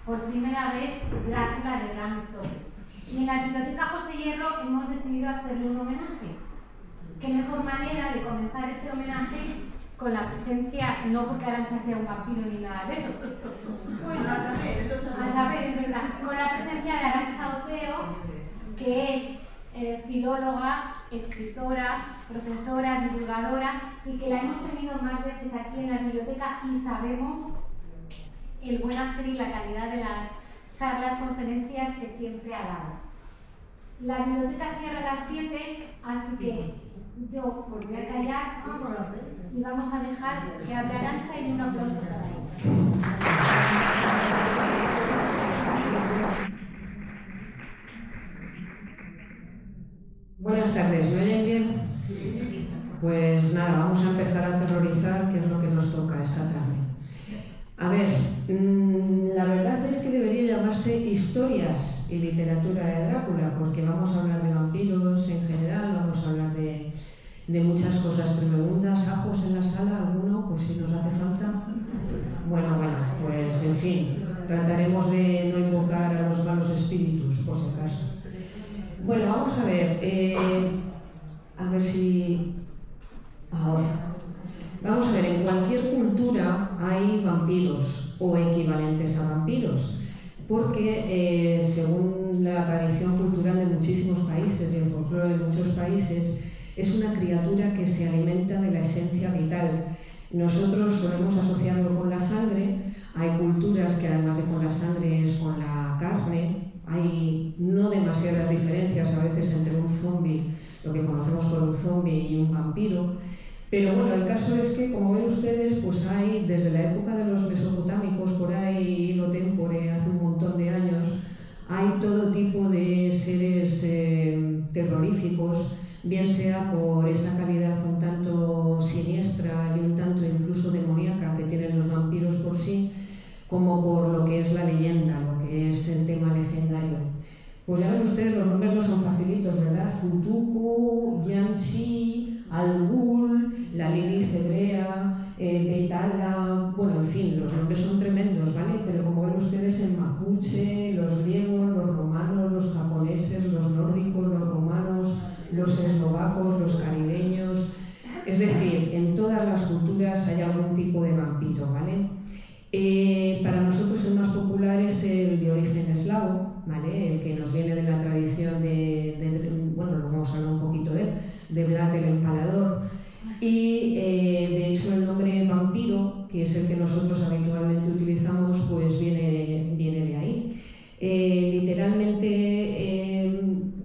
por primera vez Drácula de Bram Stoker. Y en la Biblioteca José Hierro hemos decidido hacerle un homenaje. ¿Qué mejor manera de comenzar este homenaje con la presencia, no porque Arantxa sea un vampiro ni nada de eso? Bueno, a saber, eso también. A saber, es verdad. Con la presencia de Arantxa Oteo, que es filóloga, escritora, profesora, divulgadora, y que la hemos tenido más veces aquí en la biblioteca y sabemos el buen hacer y la calidad de las charlas, conferencias que siempre ha dado. La biblioteca cierra a las 7, así que yo volví a callar y vamos a dejar que hable Arantxa y un aplauso para ella. Buenas tardes, ¿me oyen bien? Pues nada, vamos a empezar a aterrorizar, que es lo que nos toca esta tarde. A ver, la verdad es que debería llamarse Historias y Literatura de Drácula, porque vamos a hablar de vampiros en general, vamos a hablar de muchas cosas tremendas. ¿Ajos en la sala? ¿Alguno? Por si nos hace falta. Bueno, pues en fin, trataremos de no invocar a los malos espíritus, por si acaso. Bueno, vamos a ver si... Ahora. Vamos a ver, en cualquier cultura hay vampiros o equivalentes a vampiros, porque según la tradición cultural de muchísimos países y el folclore de muchos países, es una criatura que se alimenta de la esencia vital. Nosotros solemos asociarlo con la sangre. Hay culturas que además de con la sangre es con la carne. Hay no demasiadas diferencias a veces entre un zombie, lo que conocemos como un zombie, y un vampiro. Pero bueno, el caso es que, como ven ustedes, pues hay, desde la época de los mesopotámicos, por ahí, hilo tempore, hace un montón de años, hay todo tipo de seres terroríficos, bien sea por esa calidad un tanto siniestra y un tanto incluso demoníaca que tienen los vampiros por sí, como por lo que es la leyenda, lo que es el tema legendario. Pues ya ven ustedes, los nombres no son facilitos, ¿verdad? Zutuku, Yanshi, Al-Ghul, la Lilith hebrea, Betala, bueno, en fin, los nombres son tremendos, ¿vale? Pero como ven ustedes, en mapuche, los griegos, los romanos, los japoneses, los nórdicos, los romanos, los eslovacos, los caribeños, es decir, en todas las culturas hay algún tipo de vampiro, ¿vale? Para nosotros el más popular es el de origen eslavo, ¿vale? El que nos viene de la tradición bueno, luego vamos a hablar un poquito de Vlad el Empalador. Y de hecho el nombre vampiro, que es el que nosotros habitualmente utilizamos, pues viene de ahí. Literalmente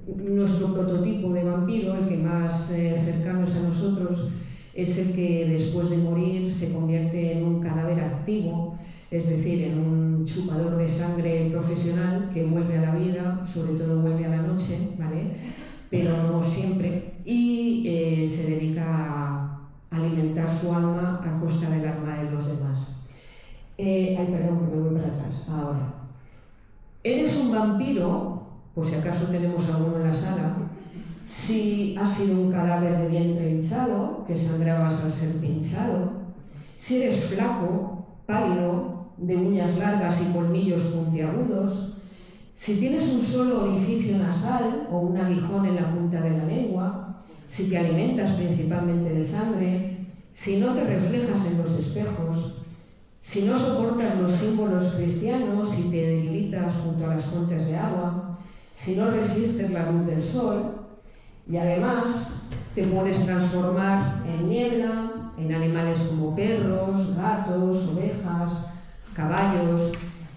nuestro prototipo de vampiro, el que más cercano es a nosotros, es el que después de morir se convierte en un cadáver activo, es decir, en un chupador de sangre profesional que vuelve a la vida, sobre todo vuelve a la noche, ¿vale? Pero no siempre, y se dedica a alimentar su alma a costa del alma de los demás. Perdón, que me voy para atrás, ahora. ¿Eres un vampiro? Por si acaso tenemos alguno en la sala. Si has sido un cadáver de vientre hinchado, que sangrabas al ser pinchado. Si eres flaco, pálido, de uñas largas y colmillos puntiagudos. Si tienes un solo orificio nasal o un aguijón en la punta de la lengua. Si te alimentas principalmente de sangre. Si no te reflejas en los espejos. Si no soportas los símbolos cristianos y te debilitas junto a las fuentes de agua. Si no resistes la luz del sol. Y además te puedes transformar en niebla, en animales como perros, gatos, ovejas, caballos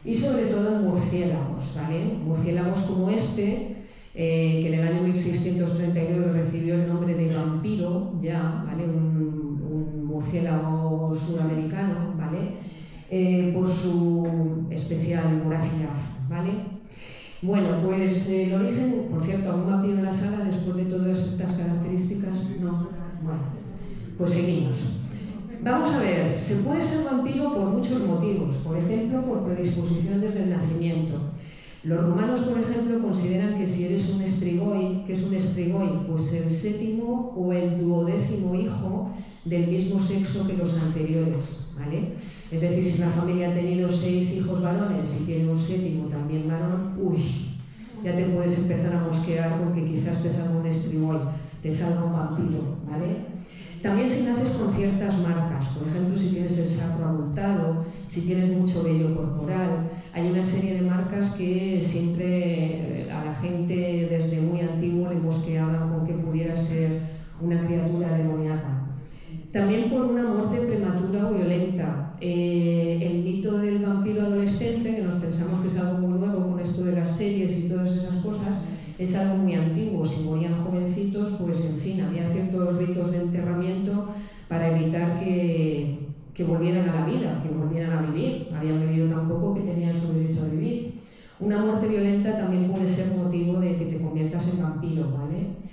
y sobre todo en murciélagos, ¿vale? Murciélagos como este, que en el año 1639 recibió el nombre de vampiro, ya, ¿vale? Un murciélago suramericano, ¿vale? Por su especial voracidad, ¿vale? Bueno, pues el origen, por cierto, ¿algún vampiro en la sala después de todas estas características? No. Bueno, pues seguimos. Vamos a ver, se puede ser vampiro por muchos motivos, por ejemplo, por predisposición desde el nacimiento. Los romanos, por ejemplo, consideran que si eres un estrigoi, ¿qué es un estrigoi? Pues el séptimo o el duodécimo hijo del mismo sexo que los anteriores, ¿vale? Es decir, si una familia ha tenido 6 hijos varones y tiene un 7º también varón, uy, ya te puedes empezar a mosquear porque quizás te salga un estribol, te salga un vampiro, ¿vale? También si naces con ciertas marcas, por ejemplo, si tienes el sacro abultado, si tienes mucho vello corporal, hay una serie de marcas que siempre a la gente desde muy antiguo le mosqueaban con que pudiera ser una criatura demoníaca. También por una muerte prematura o violenta. El mito del vampiro adolescente, que nos pensamos que es algo muy nuevo con esto de las series y todas esas cosas, es algo muy antiguo. Si morían jovencitos, pues en fin, había ciertos ritos de enterramiento para evitar que volvieran a la vida, que volvieran a vivir. Habían vivido tan poco que tenían su derecho a vivir. Una muerte violenta también puede ser motivo de que te conviertas en vampiro, ¿vale?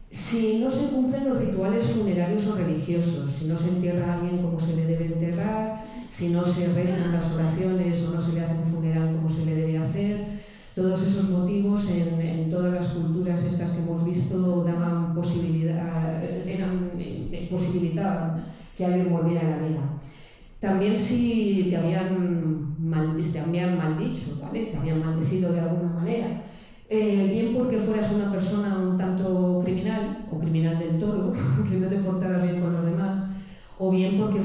Si no se cumplen los rituales funerarios o religiosos, si no se entierra a alguien como se le debe enterrar, si no se rezan las oraciones o no se le hace un funeral como se le debe hacer, todos esos motivos en todas las culturas estas que hemos visto daban posibilitaban que alguien volviera a la vida. También si te habían maldicho, ¿vale? Te habían maldecido de alguna manera. Bien porque fueras una persona un tanto criminal, o criminal del todo, que no te portaras bien con los demás, o bien porque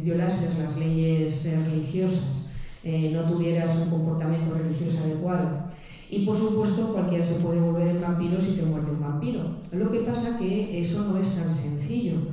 violases las leyes religiosas, no tuvieras un comportamiento religioso adecuado. Y por supuesto cualquiera se puede volver en vampiro si te muerde un vampiro. Lo que pasa que eso no es tan sencillo.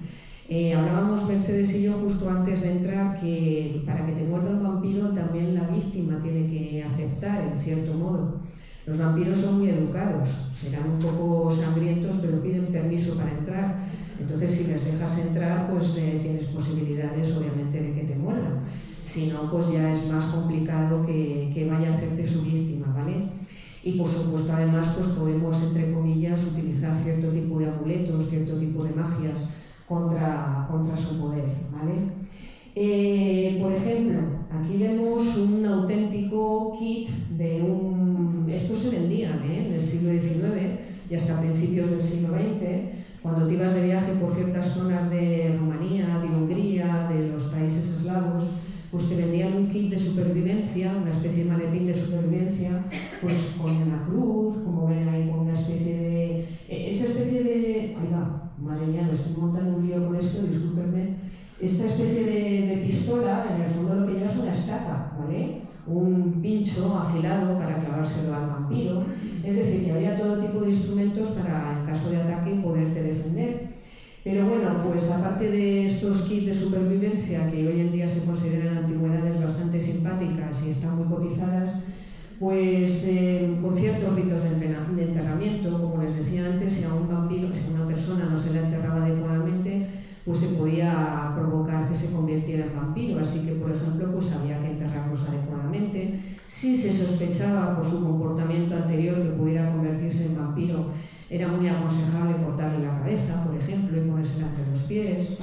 Hablábamos Mercedes y yo justo antes de entrar que para que te muerda un vampiro también la víctima tiene que aceptar en cierto modo. Los vampiros son muy educados, serán un poco sangrientos, pero piden permiso para entrar. Entonces, si les dejas entrar, pues tienes posibilidades, obviamente, de que te muerdan. Si no, pues ya es más complicado que vaya a hacerte su víctima, ¿vale? Y, por supuesto, además, pues podemos, entre comillas, utilizar cierto tipo de amuletos, cierto tipo de magias contra su poder, ¿vale? Por ejemplo, aquí vemos un auténtico kit de estos se vendían en el siglo XIX y hasta principios del siglo XX, cuando te ibas de viaje por ciertas zonas de Rumanía, de Hungría, de los países eslavos, pues te vendían un kit de supervivencia, una especie de maletín de supervivencia, pues con una cruz, como ven ahí, con una especie de... esa especie de... Ahí va, madre mía, me estoy montando un lío con esto, discúlpenme. Esta especie de pistola, en el fondo lo que lleva es una estaca, ¿vale? Un pincho afilado para clavárselo al vampiro. Es decir, que había todo tipo de instrumentos para, en caso de ataque, poderte defender. Pero bueno, pues aparte de estos kits de supervivencia, que hoy en día se consideran antigüedades bastante simpáticas y están muy cotizadas, pues con ciertos ritos de enterramiento, como les decía antes, si a un vampiro, si a una persona no se le enterraba adecuadamente, pues se podía provocar que se convirtiera en vampiro. Así que, por ejemplo, pues había que enterrarlos adecuadamente. Si se sospechaba por su comportamiento anterior que pudiera convertirse en vampiro, era muy aconsejable cortarle la cabeza, por ejemplo, y ponérsela entre los pies,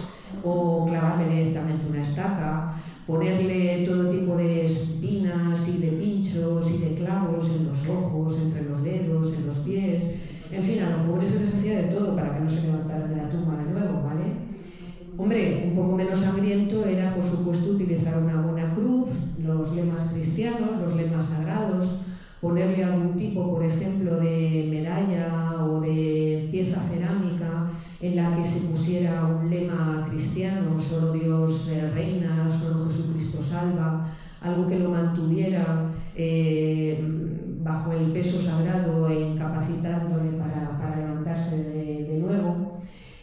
o clavarle directamente una estaca, ponerle todo tipo de espinas y de pinchos y de clavos en los ojos, entre los dedos, en los pies. En fin, a los pobres se les hacía de todo para que no se levantaran de la tumba de nuevo, ¿vale? Hombre, un poco menos sangriento era, por supuesto, utilizar una buena cruz, los lemas cristianos, los lemas sagrados, ponerle algún tipo, por ejemplo, de medalla o de pieza cerámica en la que se pusiera un lema cristiano, solo Dios reina, solo Jesucristo salva, algo que lo mantuviera bajo el peso sagrado e incapacitándole para levantarse de nuevo.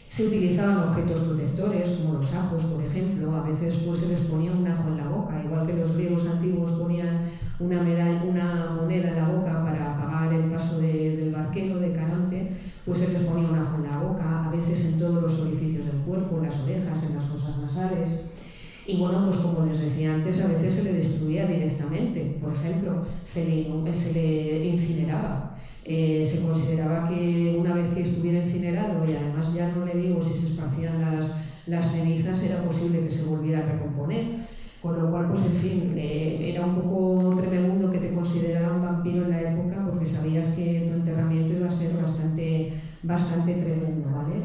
Se utilizaban objetos protectores, como los ajos, por ejemplo. A veces pues, se les ponía un ajo en la boca, igual que los griegos antiguos ponían una moneda en la boca para apagar el paso del barquero, de Caronte, pues se les ponía un ajo en la boca, a veces en todos los orificios del cuerpo, en las orejas, en las fosas nasales. Y bueno, pues como les decía antes, a veces se le destruía directamente. Por ejemplo, se le incineraba. Se consideraba que una vez que estuviera incinerado, y además ya no le digo si se esparcían las cenizas, era posible que se volviera a recomponer. Con lo cual, pues en fin, era un poco tremendo que te consideraran un vampiro en la época, porque sabías que tu enterramiento iba a ser bastante tremendo, ¿vale?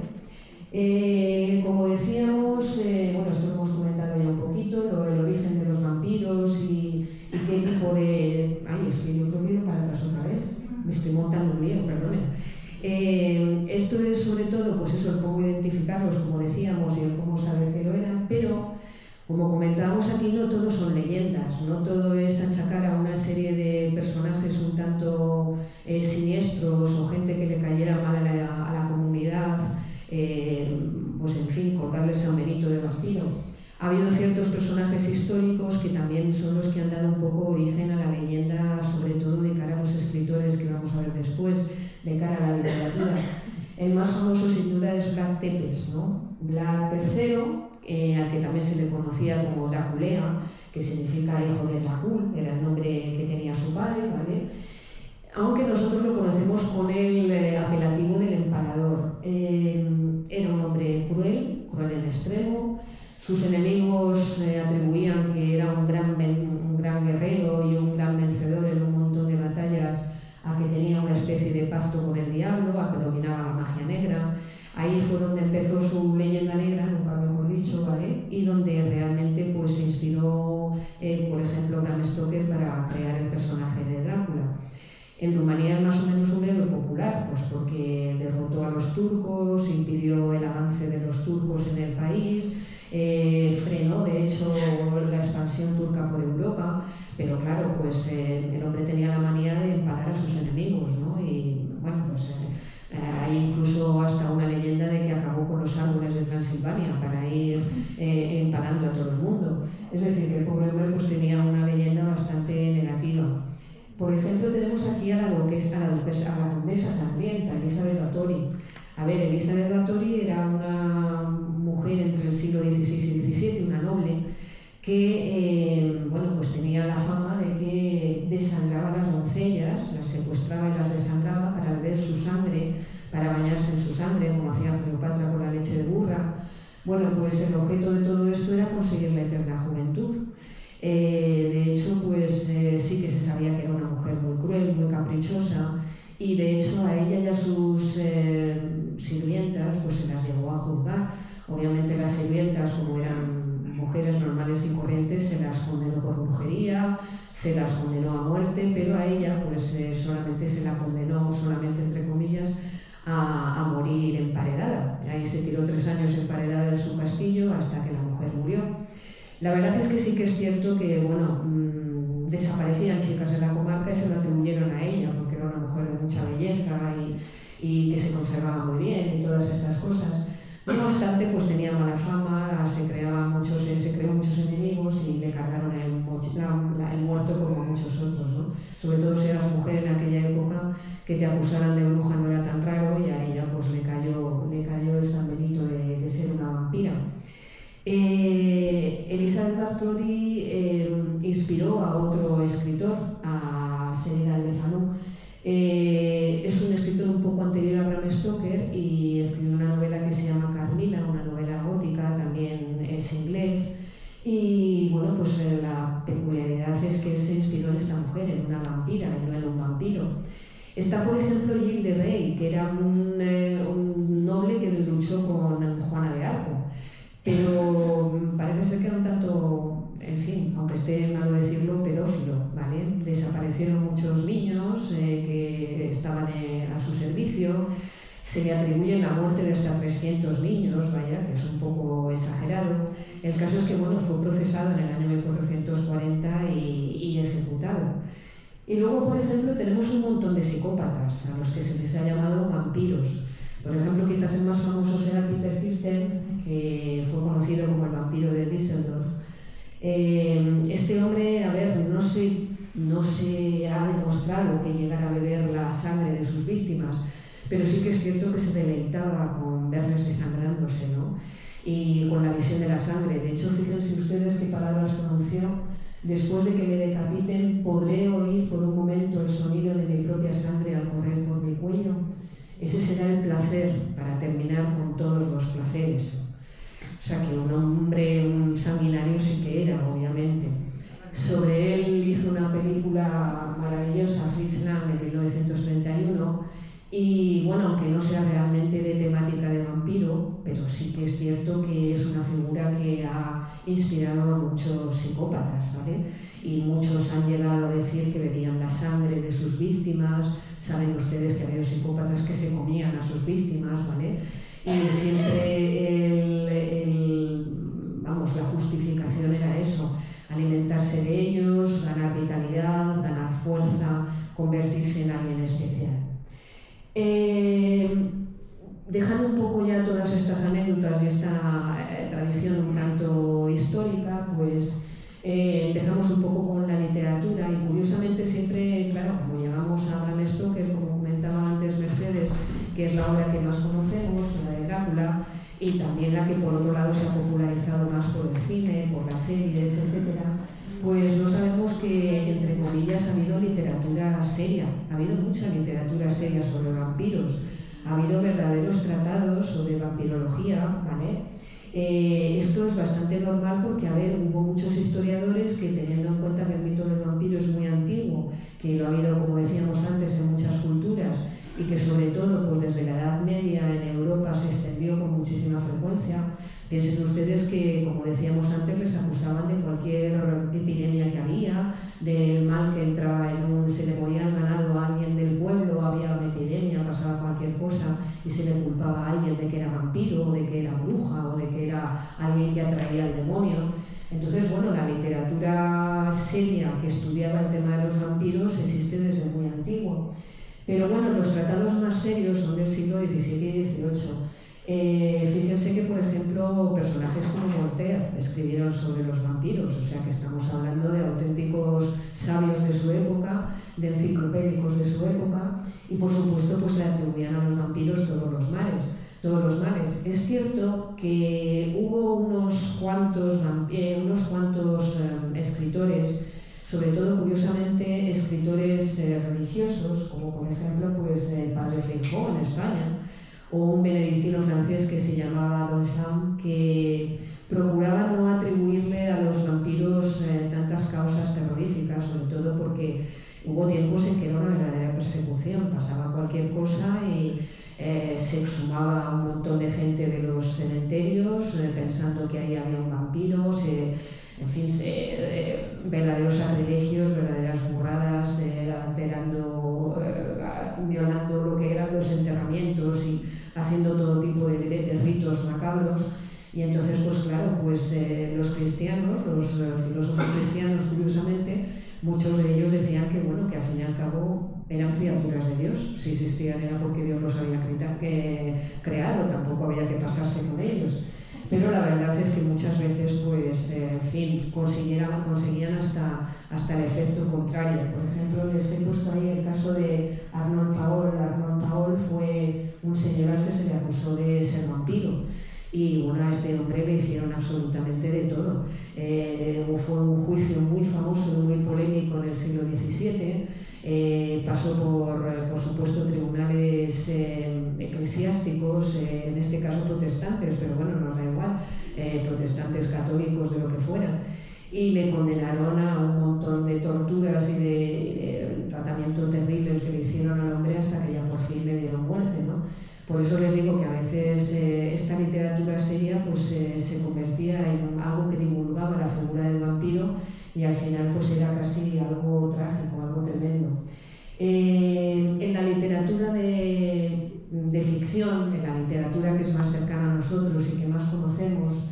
Como decía hijo de... Ay, es que yo creo que he ido para atrás otra vez. Me estoy montando un lío, perdonen. Esto es sobre todo, pues eso, el cómo identificarlos, como decíamos, y el cómo saber que lo eran, pero como comentábamos aquí, no todos son leyendas, no todo es achacar a una serie de personajes un tanto siniestros o gente que le cayera mal a la comunidad, pues en fin, colgarles a un benito de vampiro. Ha habido ciertos personajes históricos que también son los que han dado un poco origen a la leyenda, sobre todo de cara a los escritores que vamos a ver después, de cara a la literatura. El más famoso sin duda es Vlad Tepes, ¿no? Vlad III, al que también se le conocía como Draculea, que significa hijo de Dracul, era el nombre que tenía su padre, ¿vale? Aunque nosotros lo conocemos con el apelativo del empalador. Era un hombre cruel, cruel en extremo. Sus enemigos atribuían que era un gran guerrero y un gran vencedor en un montón de batallas, a que tenía una especie de pacto con el diablo, a que dominaba la magia negra. Ahí fue donde empezó su leyenda negra, nunca mejor dicho, ¿vale? Y donde realmente pues, se inspiró, por ejemplo, Bram Stoker para crear el personaje de Drácula. En Rumanía es más o menos un héroe popular, pues porque derrotó a los turcos, impidió el avance de los turcos en el país, frenó de hecho la expansión turca por Europa, pero claro, pues el hombre tenía la manía de empalar a sus enemigos, ¿no? Y bueno, pues hay incluso hasta una leyenda de que acabó con los árboles de Transilvania para ir empalando a todo el mundo. Es decir, que el pobre hombre pues tenía una leyenda bastante negativa. Por ejemplo, tenemos aquí a la condesa sangrienta, Elizabeth Bathory. A ver, Elizabeth Bathory era una mujer entre el siglo XVI y XVII, una noble, que bueno, pues tenía la fama de que desangraba a las doncellas, las secuestraba y las desangraba para beber su sangre, para bañarse en su sangre, como hacía Cleopatra con la leche de burra. Bueno, pues el objeto de todo esto era conseguir la eterna juventud. De hecho, pues sí que se sabía que era una mujer muy cruel, muy caprichosa, y de hecho a ella y a sus sirvientas pues se las llevó a juzgar. Obviamente las sirvientas, como eran mujeres normales y corrientes, se las condenó por brujería, se las condenó a muerte, pero a ella pues solamente se la condenó, solamente entre comillas, a morir emparedada. Ahí se tiró 3 años emparedada en su castillo hasta que la mujer murió. La verdad es que sí que es cierto que, bueno, desaparecían chicas de la comarca y se lo atribuyeron a ella, porque era una mujer de mucha belleza y que se conservaba muy bien y todas estas cosas. No obstante, pues tenía mala fama, se creó muchos enemigos y le cargaron el muerto como a muchos otros, ¿no? Sobre todo si eras mujer en aquella época, que te acusaran de bruja no era tan raro, y a ella pues le cayó el San Benito de ser una vampira. Elizabeth Bathory inspiró a otro escritor, a Sheridan Le Fanu. Es un escritor un poco anterior a Bram Stoker y escribió una novela que se llama Carmilla, una novela gótica, también es inglés. Y bueno, pues la peculiaridad es que él se inspiró en esta mujer, en una vampira, y no en un vampiro. Está, por ejemplo, Gilles de Rey, que era un noble que luchó con Juana de Arco. Pero parece ser que era un tanto, en fin, aunque esté malo decirlo, pedófilo, ¿vale? Desaparecieron muchos niños que estaban a su servicio, se le atribuye la muerte de hasta 300 niños, vaya, que es un poco exagerado. El caso es que, bueno, fue procesado en el año 1440 y ejecutado. Y luego, por ejemplo, tenemos un montón de psicópatas a los que se les ha llamado vampiros. Por ejemplo, quizás el más famoso sea Peter Kirsten, que fue conocido como el vampiro de Düsseldorf. Este hombre, a ver, no se ha demostrado que llegara a beber la sangre de sus víctimas, pero sí que es cierto que se deleitaba con verles desangrándose, ¿no? Y con la visión de la sangre. De hecho, fíjense ustedes qué palabras pronunció: después de que me decapiten, podré oír por un momento el sonido de mi propia sangre al correr por mi cuello. Ese será el placer para terminar con todos los placeres. O sea que un hombre, un sanguinario sí que era, obviamente. Sobre él hizo una película maravillosa, Fritz Lang, en 1931, y bueno, aunque no sea realmente de temática de vampiro, pero sí que es cierto que es una figura que ha inspirado a muchos psicópatas, ¿vale? Y muchos han llegado llegado a decir que bebían la sangre de sus víctimas. Saben ustedes que había psicópatas que se comían a sus víctimas, ¿vale? Y siempre la justificación era eso, alimentarse de ellos, ganar vitalidad, ganar fuerza, convertirse en alguien especial. Dejando un poco ya todas estas anécdotas y esta tradición un tanto histórica, pues empezamos un poco con la literatura y curiosamente siempre, claro, como llegamos a Bram Stoker, como comentaba antes Mercedes, que es la obra que más conocemos, la de Drácula, y también la que por otro lado se ha popularizado más por el cine, por las series, etc., pues no sabemos que, entre comillas, ha habido literatura seria, ha habido mucha literatura seria sobre vampiros, ha habido verdaderos tratados sobre vampirología, ¿vale? Esto es bastante normal porque, a ver, hubo muchos historiadores que, teniendo en cuenta que el mito del vampiro es muy antiguo, que lo ha habido, como decíamos antes, en muchas culturas, y que sobre todo pues desde la Edad Media en Europa se extendió con muchísima frecuencia. Piensen ustedes que, como decíamos antes, les acusaban de cualquier epidemia que había, del mal que entraba se le moría el ganado a alguien del pueblo, había una epidemia, pasaba cualquier cosa y se le culpaba a alguien de que era vampiro, o de que era bruja, o de que era alguien que atraía al demonio. Entonces, bueno, la literatura seria que estudiaba el tema de los vampiros existe desde muy antiguo. Pero bueno, los tratados más serios son del siglo XVII y XVIII. Fíjense que, por ejemplo, personajes como Voltaire escribieron sobre los vampiros, o sea que estamos hablando de auténticos sabios de su época, de enciclopédicos de su época, y por supuesto pues le atribuían a los vampiros todos los males. Es cierto que hubo unos cuantos escritores, sobre todo, curiosamente, escritores religiosos, como por ejemplo pues, el padre Feijó en España, o un benedictino francés que se llamaba Duchamp, que procuraba no atribuirle a los vampiros tantas causas terroríficas, sobre todo porque hubo tiempos en que era una verdadera persecución, pasaba cualquier cosa y se exhumaba a un montón de gente de los cementerios pensando que ahí había un vampiro, en fin, verdaderos sacrilegios, verdaderas burradas, violando lo que eran los enterramientos y haciendo todo tipo de ritos macabros. Y entonces, pues claro, pues los cristianos, los filósofos cristianos, curiosamente, muchos de ellos decían que, bueno, que al fin y al cabo eran criaturas de Dios. Si existían era porque Dios los había creado, tampoco había que pasarse con ellos. Pero la verdad es que muchas veces, pues, en fin, conseguían hasta el efecto contrario. Por ejemplo, les he puesto ahí el caso de Arnold Paul. Arnold Paul fue un señor al que se le acusó de ser vampiro. Y bueno, a este hombre le hicieron absolutamente de todo. Fue un juicio muy famoso, muy polémico en el siglo XVII. Pasó por supuesto, tribunales eclesiásticos, en este caso protestantes, pero bueno, nos da igual, protestantes, católicos, de lo que fuera. Y le condenaron a un montón de torturas y de tratamiento terrible que le hicieron al hombre hasta que ya por fin le dieron muerte, ¿no? Por eso les digo que a veces esta literatura seria pues, se convertía en algo que divulgaba la figura del vampiro y al final pues, era casi algo trágico, algo tremendo. En la literatura de ficción, en la literatura que es más cercana a nosotros y que más conocemos,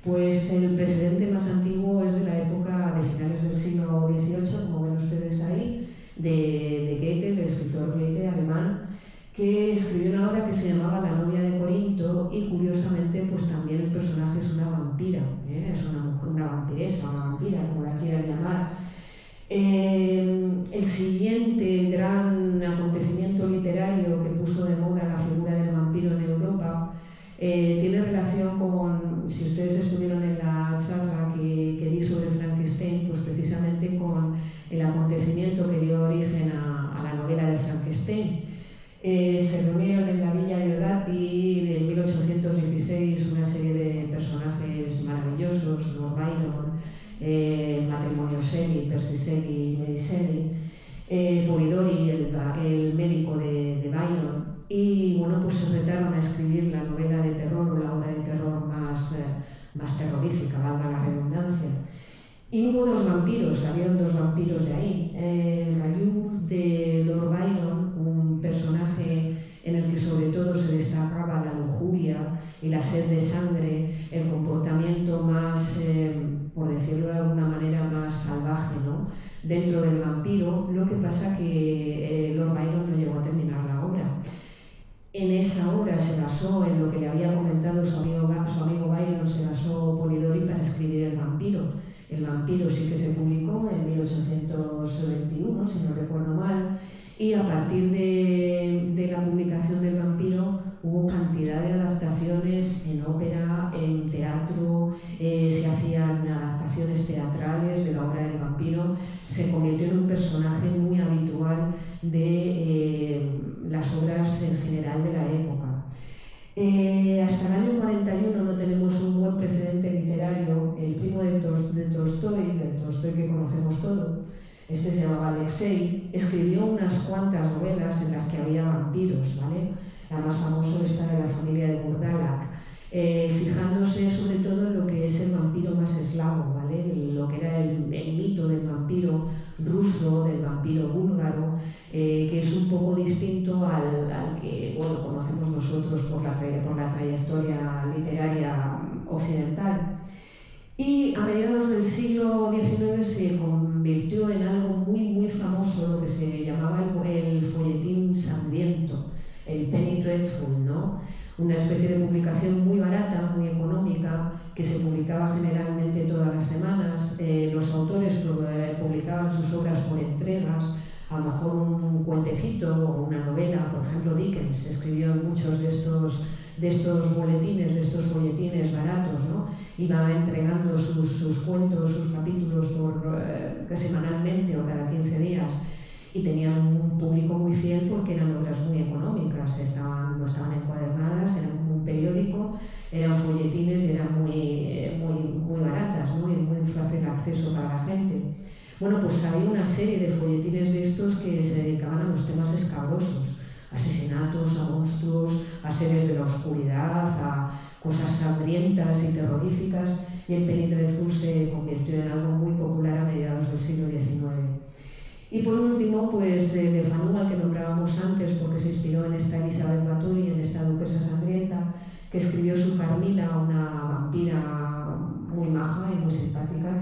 pues el precedente más antiguo es de la época de finales del siglo XVIII, como ven ustedes ahí, de Goethe, del escritor Goethe, alemán, que escribió una obra que se llamaba La novia de Corinto y curiosamente pues también el personaje es una vampira, es una vampiresa, una vampira, como la quieran llamar. El siguiente gran acontecimiento literario que puso de moda la figura del vampiro en Europa tiene relación con, si ustedes estuvieron en la charla que di sobre Frankenstein, pues precisamente con el acontecimiento que dio origen a la novela de Frankenstein. Se reunieron en la villa de Odati en 1816 una serie de personajes maravillosos, Lord Byron, Matrimonio Shelley, Percy Shelley y Mary Shelley, Polidori, el médico de Byron, y bueno, pues se retaron a escribir la novela de terror o la obra de terror más terrorífica, valga la redundancia. Y hubo dos vampiros, salieron dos vampiros de ahí. Mayur de Lord Byron, un personaje en el que sobre todo se destacaba la lujuria y la sed de sangre, el comportamiento más, por decirlo de alguna manera, más salvaje, ¿no?, dentro del vampiro. Lo que pasa que Lord Byron no llegó a terminar la obra. En esa obra se basó en lo que le había comentado su amigo Byron, se basó Polidori para escribir El vampiro. El vampiro sí que se publicó en 1821, si no recuerdo mal, y a partir de la publicación del vampiro hubo cantidad de adaptaciones en ópera, en teatro, se hacían adaptaciones teatrales de la obra del vampiro. Se convirtió en un personaje muy habitual de las obras en general de la época. Hasta el año 41 no tenemos un buen precedente literario. El primo de Tolstoy, del Tolstoy que conocemos todos, este se llamaba Alexei, escribió unas cuantas novelas en las que había vampiros, ¿vale? La más famosa está de la familia de Burdalak, fijándose sobre todo en lo que es el vampiro más eslavo, ¿vale? Lo que era el mito del vampiro ruso, del vampiro búlgaro, que es un poco distinto al que, bueno, conocemos nosotros por la trayectoria literaria occidental. Y a mediados del siglo XIX se convirtió en algo muy famoso, lo que se llamaba el folletín sangriento, el penny dreadful, ¿no? Una especie de publicación muy barata, muy económica, que se publicaba generalmente todas las semanas. Los autores publicaban sus obras por entregas, a lo mejor un cuentecito o una novela. Por ejemplo, Dickens escribió muchos de estos boletines, de estos folletines baratos, ¿no? Iba entregando sus cuentos, sus capítulos semanalmente o cada 15 días. Y tenían un público muy fiel porque eran obras muy económicas, no estaban encuadernadas, eran como un periódico, eran folletines y eran muy baratas, ¿no? Y muy fácil acceso para la gente. Bueno, pues había una serie de folletines de estos que se dedicaban a los temas escabrosos, asesinatos, a monstruos, a seres de la oscuridad, a cosas sangrientas y terroríficas, y el penny dreadful se convirtió en algo muy popular a mediados del siglo XIX. Y por último, pues de Fanou, al que nombrábamos antes, porque se inspiró en esta Elizabeth Bathory, en esta duquesa sangrienta, que escribió su Carmila, una vampira muy maja y muy simpática,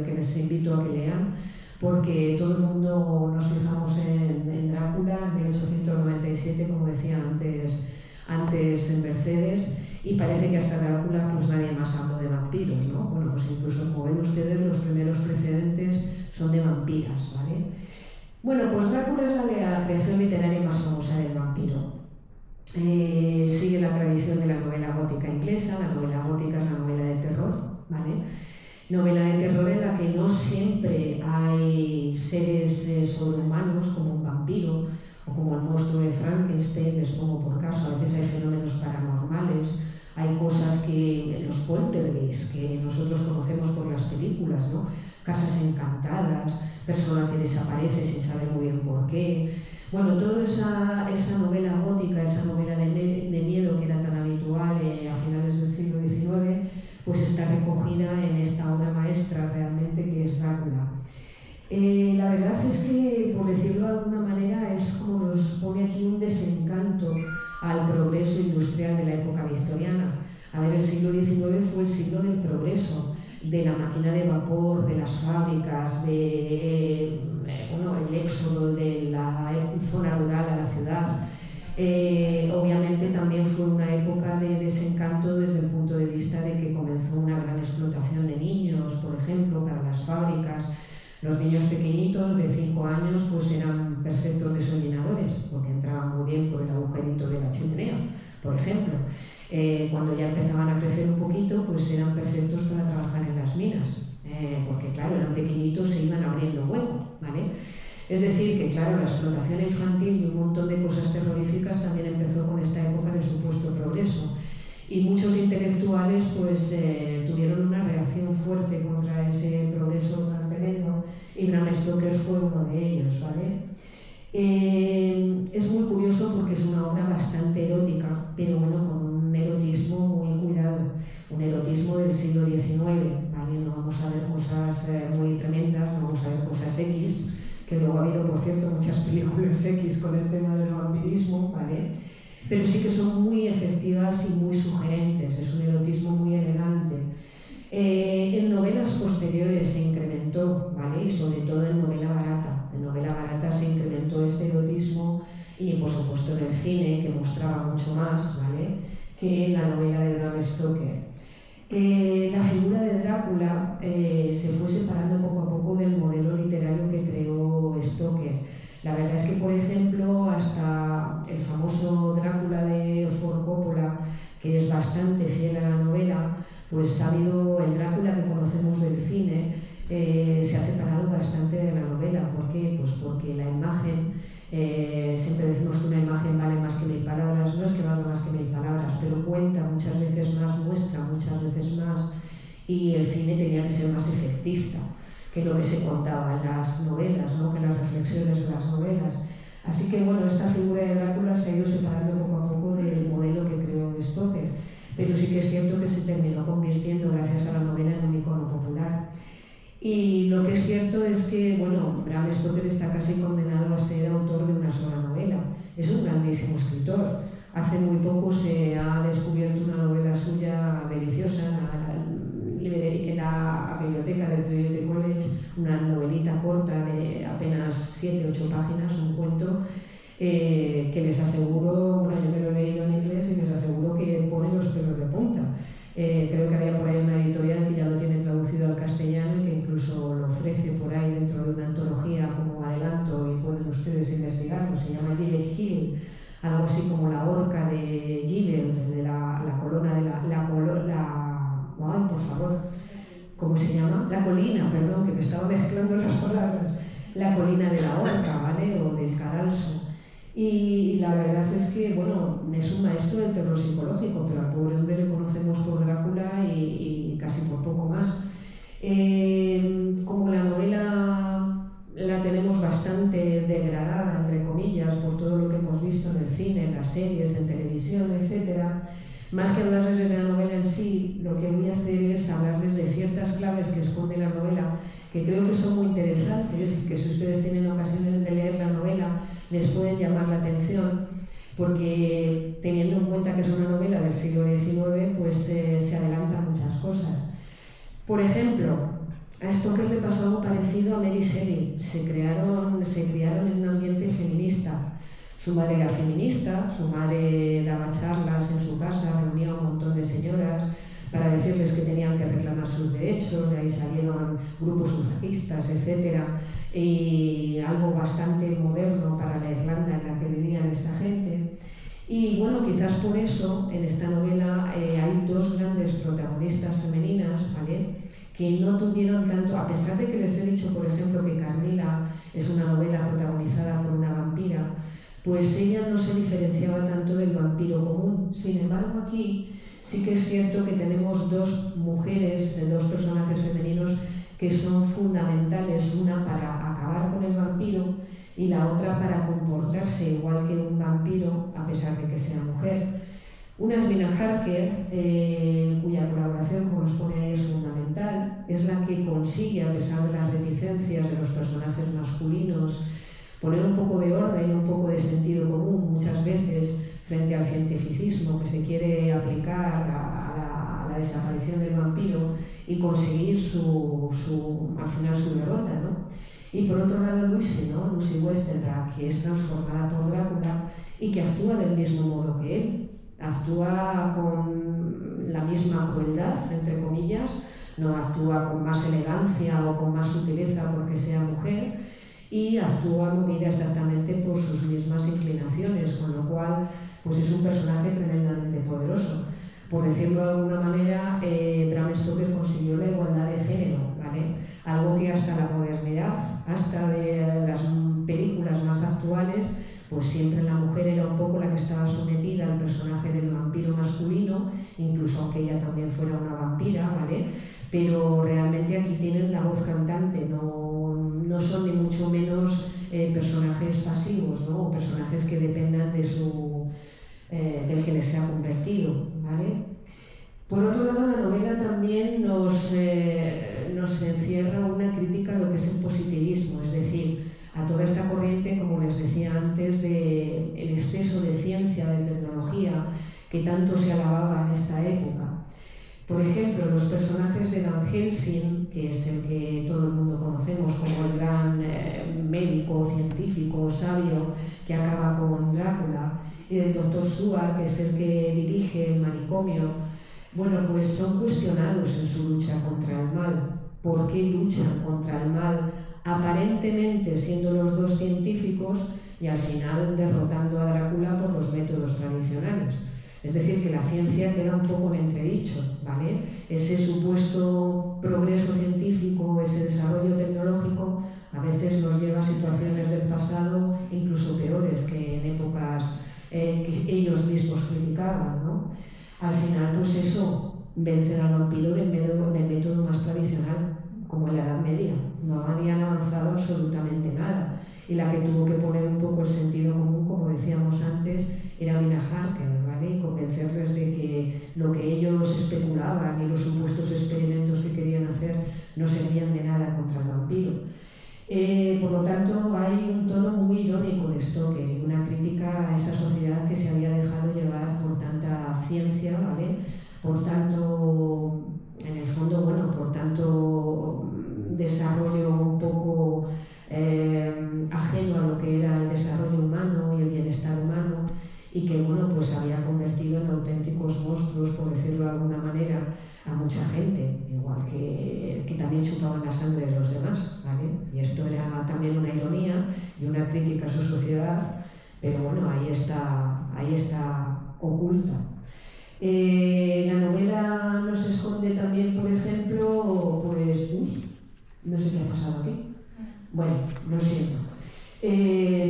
que les invito a que lean, porque todo el mundo nos fijamos en Drácula, en 1897, como decía antes en Mercedes, y parece que hasta Drácula pues nadie más habló de vampiros, ¿no? Bueno, pues incluso, como ven ustedes, los primeros precedentes son de vampiras, ¿vale? Bueno, pues Drácula es la creación literaria más famosa del vampiro. Sigue la tradición de la novela gótica inglesa. La novela gótica es la novela de terror, ¿vale? Novela de terror en la que no siempre hay seres sobrehumanos como un vampiro o como el monstruo de Frankenstein, les pongo por caso. A veces hay fenómenos paranormales, hay cosas que los poltergeist que nosotros conocemos por las películas, ¿no? Casas encantadas, persona que desaparece sin saber muy bien por qué. Bueno, toda esa novela gótica, esa novela de miedo que era tan habitual a finales del siglo XIX, pues está recogida en esta obra maestra realmente que es Drácula. La verdad es que, por decirlo de alguna manera, es como nos pone aquí un desencanto al progreso industrial de la época victoriana. A ver, el siglo XIX fue el siglo del progreso, de la máquina de vapor, de las fábricas, el éxodo de la zona rural a la ciudad. Obviamente también fue una época de desencanto desde el punto de vista de que comenzó una gran explotación de niños, por ejemplo, para las fábricas. Los niños pequeñitos de 5 años pues eran perfectos desollinadores, porque entraban muy bien por el agujerito de la chimenea, por ejemplo. Cuando ya empezaban a crecer un poquito, pues eran perfectos para trabajar en las minas, porque claro, eran pequeñitos, se iban abriendo hueco, ¿vale? Es decir, que claro, la explotación infantil y un montón de cosas terroríficas también empezó con esta época de supuesto progreso. Y muchos intelectuales pues tuvieron una reacción fuerte contra ese progreso tan tremendo, y Bram Stoker fue uno de ellos, ¿vale? Es muy curioso porque es una obra bastante erótica, pero bueno, con un erotismo muy cuidado, un erotismo del siglo XIX, ¿vale? ¿vale? No vamos a ver cosas muy tremendas, no vamos a ver cosas X, que luego ha habido, por cierto, muchas películas X con el tema del vampirismo, ¿vale? Pero sí que son muy efectivas y muy sugerentes, es un erotismo muy elegante. En novelas posteriores se incrementó, ¿vale? Y sobre todo en novela barata. En novela barata se incrementó este erotismo y, por supuesto, en el cine, que mostraba mucho más, ¿vale?, que en la novela de Bram Stoker. La figura de Drácula se fue separando poco a poco del modelo literario que creó Stoker. La verdad es que, por ejemplo, hasta el famoso Drácula de Ford Coppola, que es bastante fiel a la novela, pues ha habido el Drácula que conocemos del cine, se ha separado bastante de la novela. ¿Por qué? Pues porque la imagen, siempre decimos que una imagen vale más que 1000 palabras, no es que valga más que 1000 palabras, pero cuenta muchas veces más, muestra muchas veces más, y el cine tenía que ser más efectista que lo que se contaba en las novelas, ¿no?, que las reflexiones de las novelas. Así que bueno, esta figura de Drácula se ha ido separando poco a poco del modelo que creó Stoker, pero sí que es cierto que se terminó convirtiendo, gracias a la novela, en un icono popular. Y lo que es cierto es que, bueno, Bram Stoker está casi condenado a ser autor de una sola novela. Es un grandísimo escritor. Hace muy poco se ha descubierto una novela suya deliciosa en la biblioteca del Trinity College, una novelita corta de apenas 7-8 páginas, un cuento que les aseguro, bueno, yo me lo he leído en inglés y les aseguro que pone los pelos de punta. Creo que había por ahí una editorial que ya lo tiene traducido al castellano y que incluso lo ofrece por ahí dentro de una antología como adelanto, y pueden ustedes investigarlo. Se llama Gilbert Hill, algo así como la horca de Gilbert, de la colona de ay, por favor, ¿cómo se llama? La colina, perdón, que me estaba mezclando las palabras. La colina de la horca, ¿vale? O del cadalso. Y la verdad es que, bueno, es un maestro del terror psicológico, pero al pobre hombre le conocemos por Drácula y casi por poco más. Como la novela la tenemos bastante degradada, entre comillas, por todo lo que hemos visto en el cine, en las series, en televisión, etc., más que hablarles de la novela en sí, lo que voy a hacer es hablarles de ciertas claves que esconde la novela, que creo que son muy interesantes y que, si ustedes tienen ocasión de leer la novela, les pueden llamar la atención, porque teniendo en cuenta que es una novela del siglo XIX, pues se adelantan muchas cosas. Por ejemplo, a Stoker le pasó algo parecido a Mary Shelley. Se criaron en un ambiente feminista. Su madre era feminista, su madre daba charlas en su casa, reunía a un montón de señoras para decirles que tenían que reclamar sus derechos, de ahí salieron grupos sufragistas, etc. Y algo bastante moderno para la Irlanda en la que vivían esta gente. Y bueno, quizás por eso en esta novela hay dos grandes protagonistas femeninas, ¿vale?, que no tuvieron tanto, a pesar de que les he dicho, por ejemplo, que Carmila es una novela protagonizada por una vampira, pues ella no se diferenciaba tanto del vampiro común. Sin embargo, aquí sí que es cierto que tenemos dos mujeres, dos personajes femeninos que son fundamentales, una para acabar con el vampiro y la otra para comportarse igual que un vampiro, a pesar de que sea mujer. Una es Mina Harker, cuya colaboración, como nos pone ahí, es fundamental. Es la que consigue, a pesar de las reticencias de los personajes masculinos, poner un poco de orden, un poco de sentido común, muchas veces frente al cientificismo que se quiere aplicar a la desaparición del vampiro, y conseguir al final su derrota, ¿no? Y por otro lado Lucy, ¿no? Lucy Westenra, que es transformada por Drácula y que actúa del mismo modo que él. Actúa con la misma crueldad, entre comillas, no actúa con más elegancia o con más sutileza porque sea mujer, y actúa movida exactamente por sus mismas inclinaciones, con lo cual pues es un personaje tremendamente poderoso. Por decirlo de alguna manera, Bram Stoker consiguió la igualdad de género, ¿vale? Algo que hasta la modernidad, hasta de las películas más actuales, pues siempre la mujer era un poco la que estaba sometida al personaje del vampiro masculino, incluso aunque ella también fuera una vampira, ¿vale? Pero realmente aquí tienen la voz cantante, no son ni mucho menos personajes pasivos, ¿no? O personajes que dependan de del que les sea convertido, ¿vale? Por otro lado, la novela también nos encierra una crítica a lo que es el positivismo, es decir, a toda esta corriente, como les decía antes, del exceso de ciencia, de tecnología, que tanto se alababa en esta época. Por ejemplo, los personajes de Van Helsing, que es el que todo el mundo conocemos como el gran médico, científico, sabio, que acaba con Drácula, y del Dr. Seward, que es el que dirige el manicomio, bueno, pues son cuestionados en su lucha contra el mal. ¿Por qué luchan contra el mal? Aparentemente siendo los dos científicos y al final derrotando a Drácula por los métodos tradicionales. Es decir, que la ciencia queda un poco en entredicho, ¿vale? Ese supuesto progreso científico, ese desarrollo tecnológico, a veces nos lleva a situaciones del pasado incluso peores que en épocas que ellos mismos criticaban, ¿no? Al final, pues eso, vencen al vampiro del método más tradicional, como en la Edad Media. No habían avanzado absolutamente nada. Y la que tuvo que poner un poco el sentido común, como decíamos antes, era Mina Harker, ¿vale? Y convencerles de que lo que ellos especulaban y los supuestos experimentos que querían hacer no servían de nada contra el vampiro. Por lo tanto, hay un tono muy irónico de Stoker y una crítica a esa sociedad que se había dejado llevar por tanta ciencia, ¿vale? Por tanto, en el fondo, bueno, por tanto desarrollo un poco ajeno a lo que era el desarrollo humano y el bienestar humano, y que, bueno, pues había convertido en auténticos monstruos, por decirlo de alguna manera, a mucha gente, igual que también chupaban la sangre de los demás, ¿vale? Y esto era también una ironía y una crítica a su sociedad, pero bueno, ahí está oculta. La novela nos esconde también, por ejemplo, pues, no sé qué ha pasado aquí. Bueno, lo siento.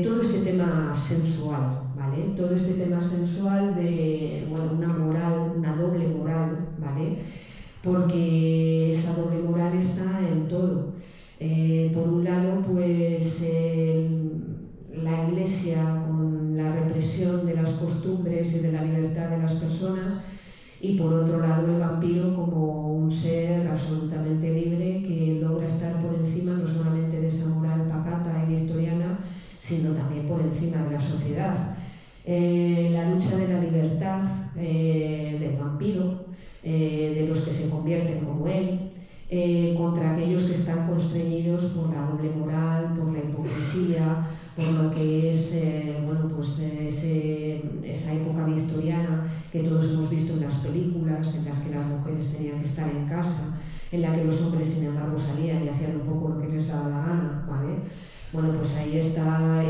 Todo este tema sensual, ¿vale? Todo este tema sensual de, bueno, una moral, una doble moral, ¿vale? Porque esa doble moral está en todo. Por un lado, pues la Iglesia con la represión de las costumbres y de la libertad de las personas, y por otro lado el vampiro como un ser absolutamente libre que logra estar por encima no solamente de esa moral pacata y victoriana, sino también por encima de la sociedad. La lucha de la libertad del vampiro, de los que se convierten como él, contra aquellos que están constreñidos por la doble moral, por la hipocresía, por lo que es bueno, pues, esa época victoriana que todos hemos visto en las películas, en las que las mujeres tenían que estar en casa, en la que los hombres, sin embargo, salían y hacían un poco lo que les daba la gana, ¿vale? Bueno, pues ahí está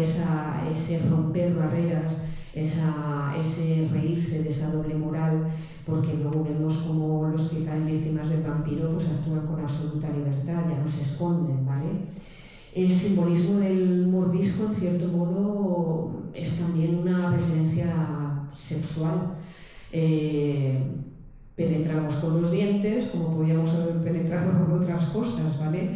ese romper barreras, ese reírse de esa doble moral, porque luego vemos como los que caen víctimas del vampiro pues actúan con absoluta libertad, ya no se esconden, ¿vale? El simbolismo del mordisco, en cierto modo, es también una referencia sexual. Penetramos con los dientes, como podíamos haber penetrado con otras cosas, ¿vale?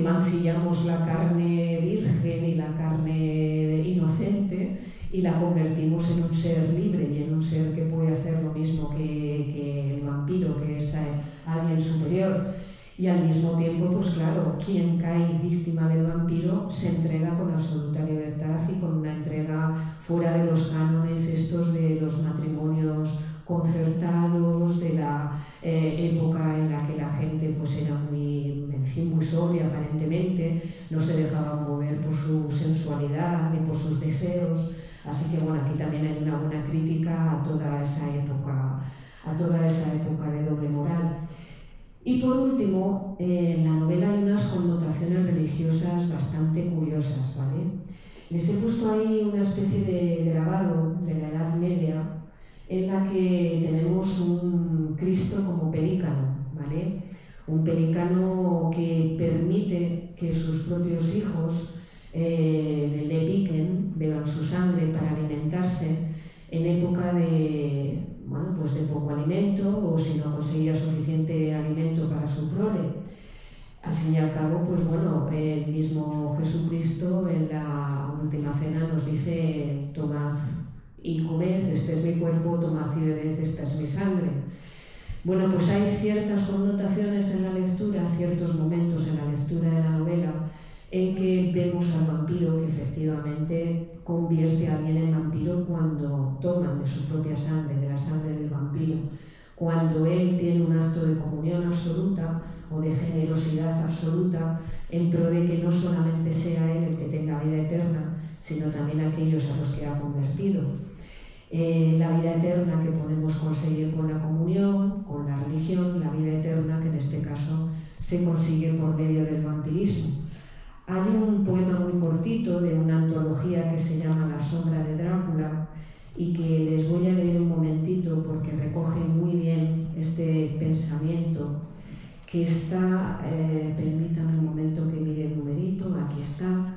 Mancillamos la carne virgen y la carne inocente y la convertimos en un ser libre y en un ser que puede hacer lo mismo que el vampiro, que es alguien superior. Y al mismo tiempo, pues claro, quien cae víctima del vampiro se entrega con absoluta libertad y con una entrega fuera de los cánones estos de los matrimonios concertados, de la época en la que la gente pues era muy, en fin, muy sobria aparentemente, no se dejaba mover por su sensualidad ni por sus deseos. Así que bueno, aquí también hay una buena crítica a toda esa época de doble moral. Y por último, en la novela hay unas connotaciones religiosas bastante curiosas, ¿vale? Les he puesto ahí una especie de grabado de la Edad Media en la que tenemos un Cristo como pelícano, ¿vale? Un pelícano que permite que sus propios hijos le piquen, beban su sangre para alimentarse en época de, bueno, pues de poco alimento, o si no conseguía suficiente alimento para su prole. Al fin y al cabo, pues bueno, el mismo Jesucristo en la última cena nos dice: tomad y comed, este es mi cuerpo, tomad y bebed, esta es mi sangre. Bueno, pues hay ciertas connotaciones en la lectura, ciertos momentos en la lectura de la novela en que vemos al vampiro que efectivamente convierte a alguien en vampiro cuando toman de su propia sangre, de la sangre del vampiro, cuando él tiene un acto de comunión absoluta o de generosidad absoluta en pro de que no solamente sea él el que tenga vida eterna, sino también aquellos a los que ha convertido. La vida eterna que podemos conseguir con la comunión, con la religión, la vida eterna que en este caso se consigue por medio del vampirismo. Hay un poema muy cortito de una antología que se llama La sombra de Drácula y que les voy a leer un momentito porque recoge muy bien este pensamiento que está, permítanme un momento que mire el numerito, aquí está,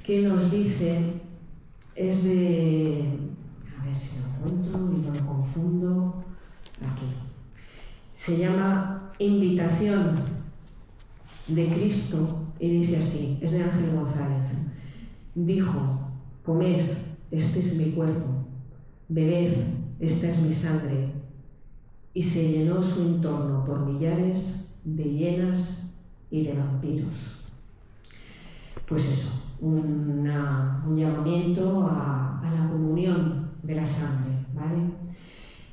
que nos dice, es de, a ver si lo encuentro y no lo confundo, aquí, se llama Invitación de Cristo y dice así, es de Ángel González, dijo, comed, este es mi cuerpo, bebed, esta es mi sangre, y se llenó su entorno por millares de hienas y de vampiros. Pues eso, un llamamiento a la comunión de la sangre, ¿vale?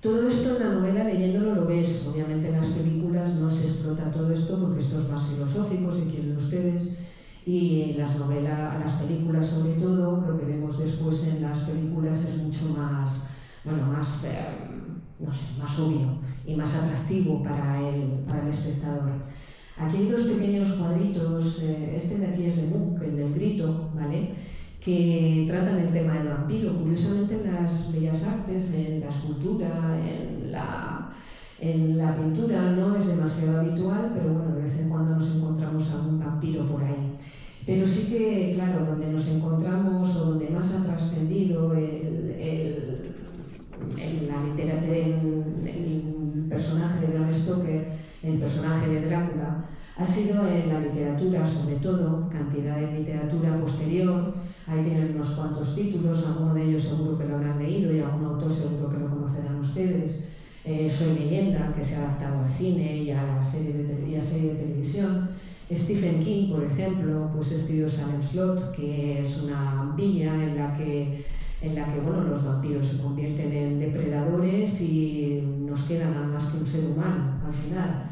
Todo esto en la novela leyéndolo lo ves, obviamente en las películas no se explota todo esto porque esto es más filosófico, si quieren ustedes, y en las novelas, las películas sobre todo, lo que vemos después en las películas es mucho más, bueno, más, no sé, más obvio y más atractivo para el espectador. Aquí hay dos pequeños cuadritos, este de aquí es de Munch, el del grito, ¿vale?, que tratan el tema del vampiro. Curiosamente en las bellas artes, en la escultura, en la pintura no es demasiado habitual, pero bueno, de vez en cuando nos encontramos algún vampiro por ahí. Pero sí que, claro, donde nos encontramos o donde más ha trascendido el personaje de Bram Stoker, el personaje de Drácula, ha sido en la literatura, sobre todo, cantidad de literatura posterior. Ahí tienen unos cuantos títulos, alguno de ellos seguro que lo habrán leído y algún autor seguro que lo conocerán ustedes. Soy leyenda, que se ha adaptado al cine y a la serie de televisión. Stephen King, por ejemplo, pues escribió Salem Slot, que es una villa en la que bueno, los vampiros se convierten en depredadores y nos queda nada más que un ser humano al final.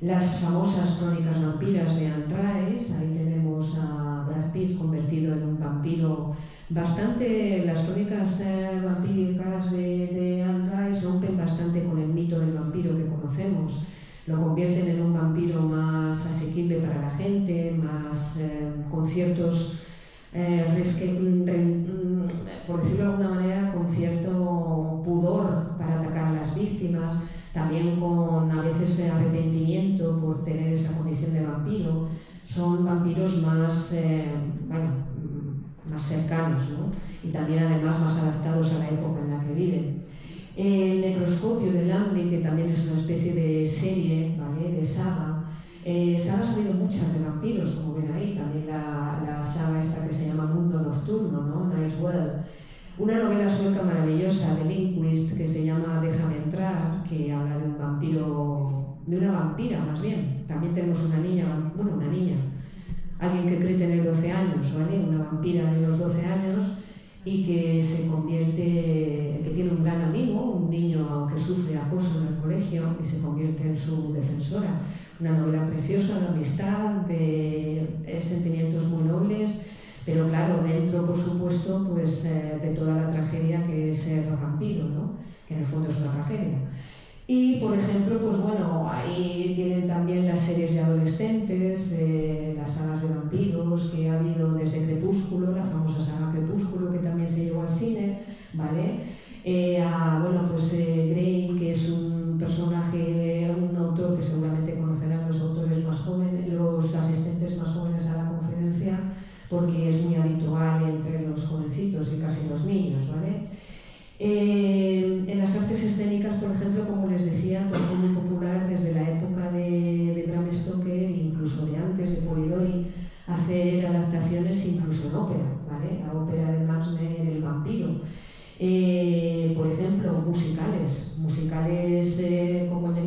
Las famosas crónicas vampiras de Anne Rice, ahí tenemos a Brad Pitt convertido en un vampiro bastante. Las crónicas vampíricas de Anne Rice rompen bastante con el mito del vampiro que conocemos, lo convierten en un vampiro más asequible para la gente, más con ciertos, por decirlo de alguna manera, con cierto pudor para atacar a las víctimas, también con a veces arrepentimiento por tener esa condición de vampiro. Son vampiros más, más cercanos, ¿no? Y también además más adaptados a la época en la que viven. El Necroscopio de Langley, que también es una especie de serie, ¿vale?, de saga. Sagas ha habido muchas de vampiros, como ven ahí, también la saga esta que se llama Mundo Nocturno, ¿no?, Night Well. Una novela sueca maravillosa de Lindqvist que se llama Déjame entrar, que habla de un vampiro, de una vampira más bien. También tenemos una niña, alguien que cree tener 12 años, ¿vale?, una vampira de los 12 años y que se convierte, que tiene un gran amigo, un niño que sufre acoso en el colegio y se convierte en su defensora. Una novela preciosa de amistad, de sentimientos muy nobles, pero claro, dentro, por supuesto, pues de toda la tragedia que es ser vampiro, ¿no?, que en el fondo es una tragedia. Y, por ejemplo, pues bueno, ahí tienen también las series de adolescentes, las sagas de vampiros que ha habido desde Crepúsculo, la famosa saga Crepúsculo, que también se llevó al cine, ¿vale? Bueno, pues Grey, que es un personaje, un autor que seguramente conocerán los autores más jóvenes, los asistentes más jóvenes a la conferencia, porque es muy habitual entre los jovencitos y casi los niños, ¿vale? En las artes escénicas, por ejemplo, como les decía, pues fue muy popular desde la época de Bram Stoker, incluso de antes, de Polidori, hacer adaptaciones incluso en ópera, ¿vale? La ópera de Wagner, El vampiro. Por ejemplo, musicales como el de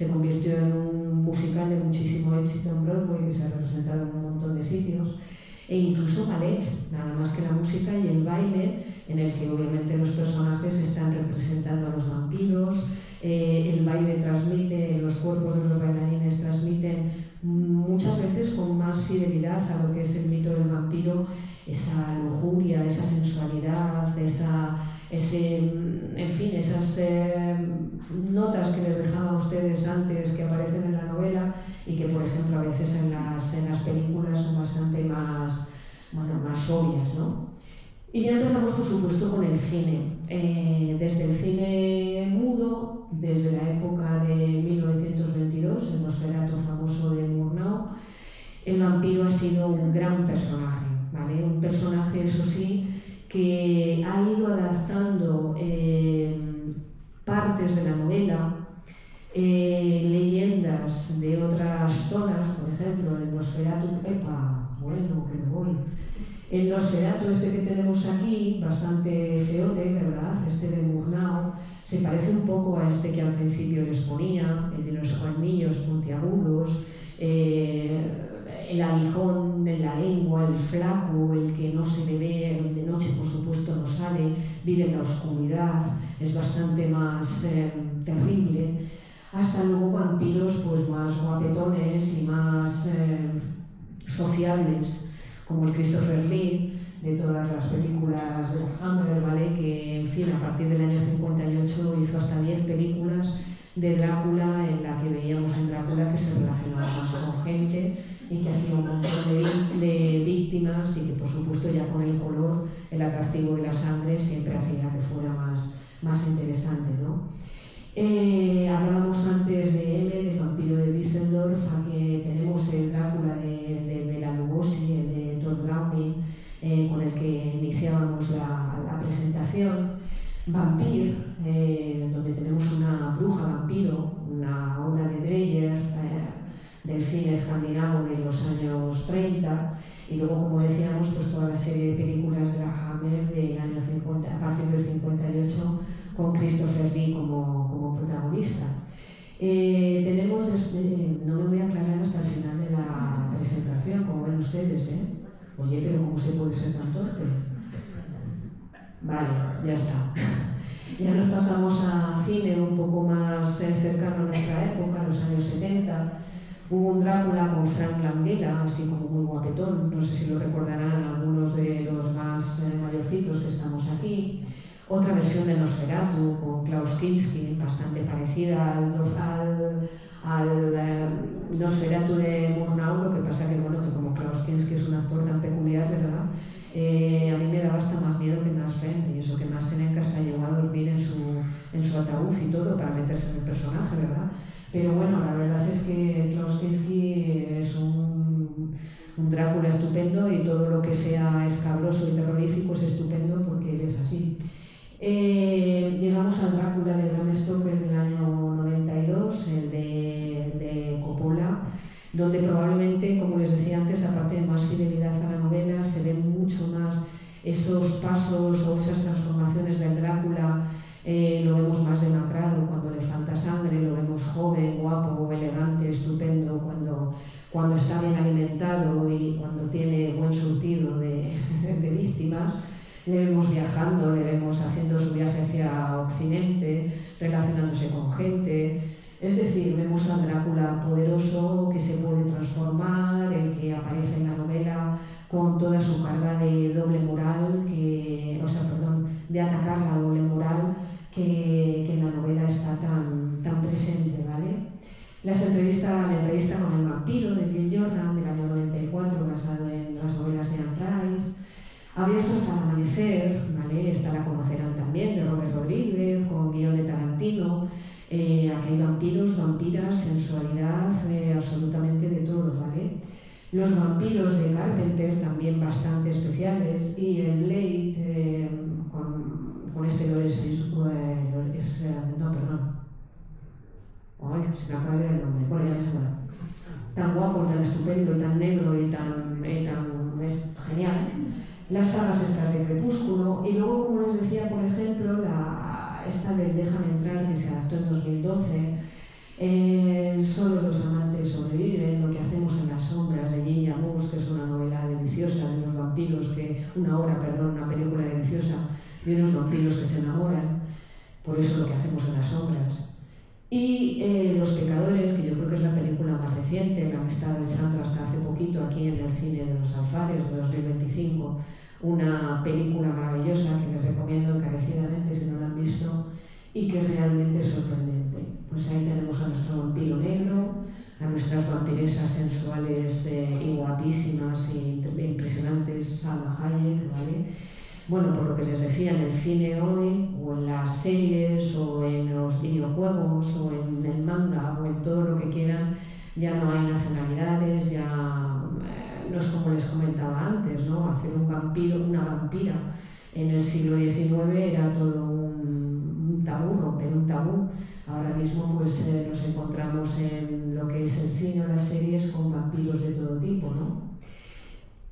se convirtió en un musical de muchísimo éxito en Broadway, que se ha representado en un montón de sitios, e incluso ballet, nada más que la música y el baile, en el que obviamente los personajes están representando a los vampiros. El baile transmite, los cuerpos de los bailarines transmiten muchas veces con más fidelidad a lo que es el mito del vampiro, esa lujuria, esa sensualidad, en fin, esas notas que les dejaba a ustedes antes, que aparecen en la novela y que, por ejemplo, a veces en las películas son bastante más obvias, ¿no? Y ya empezamos, por supuesto, con el cine. Desde el cine mudo, desde la época de 1922, el Nosferatu famoso de Murnau, el vampiro ha sido un gran personaje, ¿vale? Un personaje, eso sí, que ha ido adaptando partes de la novela, leyendas de otras zonas, por ejemplo, el Nosferatu, el Nosferatu este que tenemos aquí, bastante feote, ¿verdad? Este de Murnau, se parece un poco a este que al principio les ponía, el de los colmillos puntiagudos, el aguijón en la lengua, el flaco, el que no se le ve, de noche por supuesto no sale, vive en la oscuridad, es bastante más terrible, hasta luego vampiros pues más guapetones y más sociables, como el Christopher Lee, de todas las películas de Hammer, ¿vale? Que, en fin, a partir del año 58 hizo hasta 10 películas de Drácula, en la que veíamos en Drácula que se relacionaba más con gente y que hacía un montón de víctimas y que, por supuesto, ya con el color, el atractivo de la sangre siempre hacía que fuera más interesante, ¿no? Hablábamos antes de M, del vampiro de Düsseldorf, aquí tenemos el Drácula de Bela Lugosi, el de Todd Browning, con el que iniciábamos la presentación. Vampir, donde tenemos una bruja vampiro, una obra de Dreyer, del cine escandinavo de los años 30, y luego, como decíamos, pues toda la serie de películas de la Hammer del año 50, a partir del 58, con Christopher Lee como protagonista. Tenemos, no me voy a aclarar hasta el final de la presentación, como ven ustedes, ¿eh? Oye, pero ¿cómo se puede ser tan torpe? Vale, ya está. Ya nos pasamos a cine un poco más cercano a nuestra época, los años 70. Hubo un Drácula con Frank Langella, así como muy guapetón, no sé si lo recordarán algunos de los más mayorcitos que estamos aquí. Otra versión de Nosferatu con Klaus Kinski, bastante parecida al Nosferatu de Murnau, lo que pasa que, bueno, que como Klaus Kinski es un actor tan peculiar, ¿verdad? A mí me daba hasta más miedo que Max Friend, y eso que Max Seneca hasta llegó a dormir en su ataúd y todo para meterse en el personaje, ¿verdad? Pero bueno, la verdad es que Klaus Kinski es un Drácula estupendo, y todo lo que sea escabroso y terrorífico es estupendo porque él es así. Llegamos al Drácula de Bram Stoker del año 92, el de Coppola, donde probablemente, como les decía antes, aparte de más fidelidad a la novela, se ven mucho más esos pasos o esas transformaciones del Drácula. Lo vemos más demacrado cuando le falta sangre, lo vemos joven, guapo, elegante, estupendo, cuando está bien alimentado y cuando tiene buen surtido de víctimas. Le vemos viajando, le vemos haciendo su viaje hacia Occidente, relacionándose con gente. Es decir, vemos a Drácula poderoso, que se puede transformar, el que aparece en la novela con toda su carga de doble moral, de atacar la doble moral que en la novela está tan presente, ¿vale? La entrevista con el vampiro de Neil Jordan del año 94, basado en las novelas de Anne Rice. Abierto hasta el amanecer, ¿vale? Esta la conocerán también, de Robert Rodríguez, con guión de Tarantino. Aquí hay vampiros, vampiras, sensualidad, absolutamente de todo, ¿vale? Los vampiros de Carpenter también bastante especiales, y el Blade con este se me acaba de ver el nombre, bueno, ya me se va. Tan guapo, tan estupendo, tan negro y tan es genial. Las sagas estas de Crepúsculo, y luego, como les decía, por ejemplo, esta del Déjame entrar, que se adaptó en 2012, Solo los amantes sobreviven, Lo que hacemos en las sombras de Jane Jarmusch, que es una novela deliciosa de unos vampiros una película deliciosa de unos vampiros que se enamoran, por eso Lo que hacemos en las sombras. Y Los pecadores, que yo creo que es la película más reciente, la que está echando hasta hace poquito aquí en el cine de los Alfares de 2025, una película maravillosa que les recomiendo encarecidamente si no la han visto y que realmente es sorprendente. Pues ahí tenemos a nuestro vampiro negro, a nuestras vampiresas sensuales y guapísimas y impresionantes, Salma Hayek, ¿vale? Bueno, por lo que les decía, en el cine hoy, o en las series, o en los videojuegos, o en el manga, o en todo lo que quieran, ya no hay nacionalidades, ya no es como les comentaba antes, ¿no? Hacer un vampiro, una vampira en el siglo XIX era todo un tabú, romper un tabú. Ahora mismo pues nos encontramos en lo que es el cine o las series con vampiros de todo tipo, ¿no?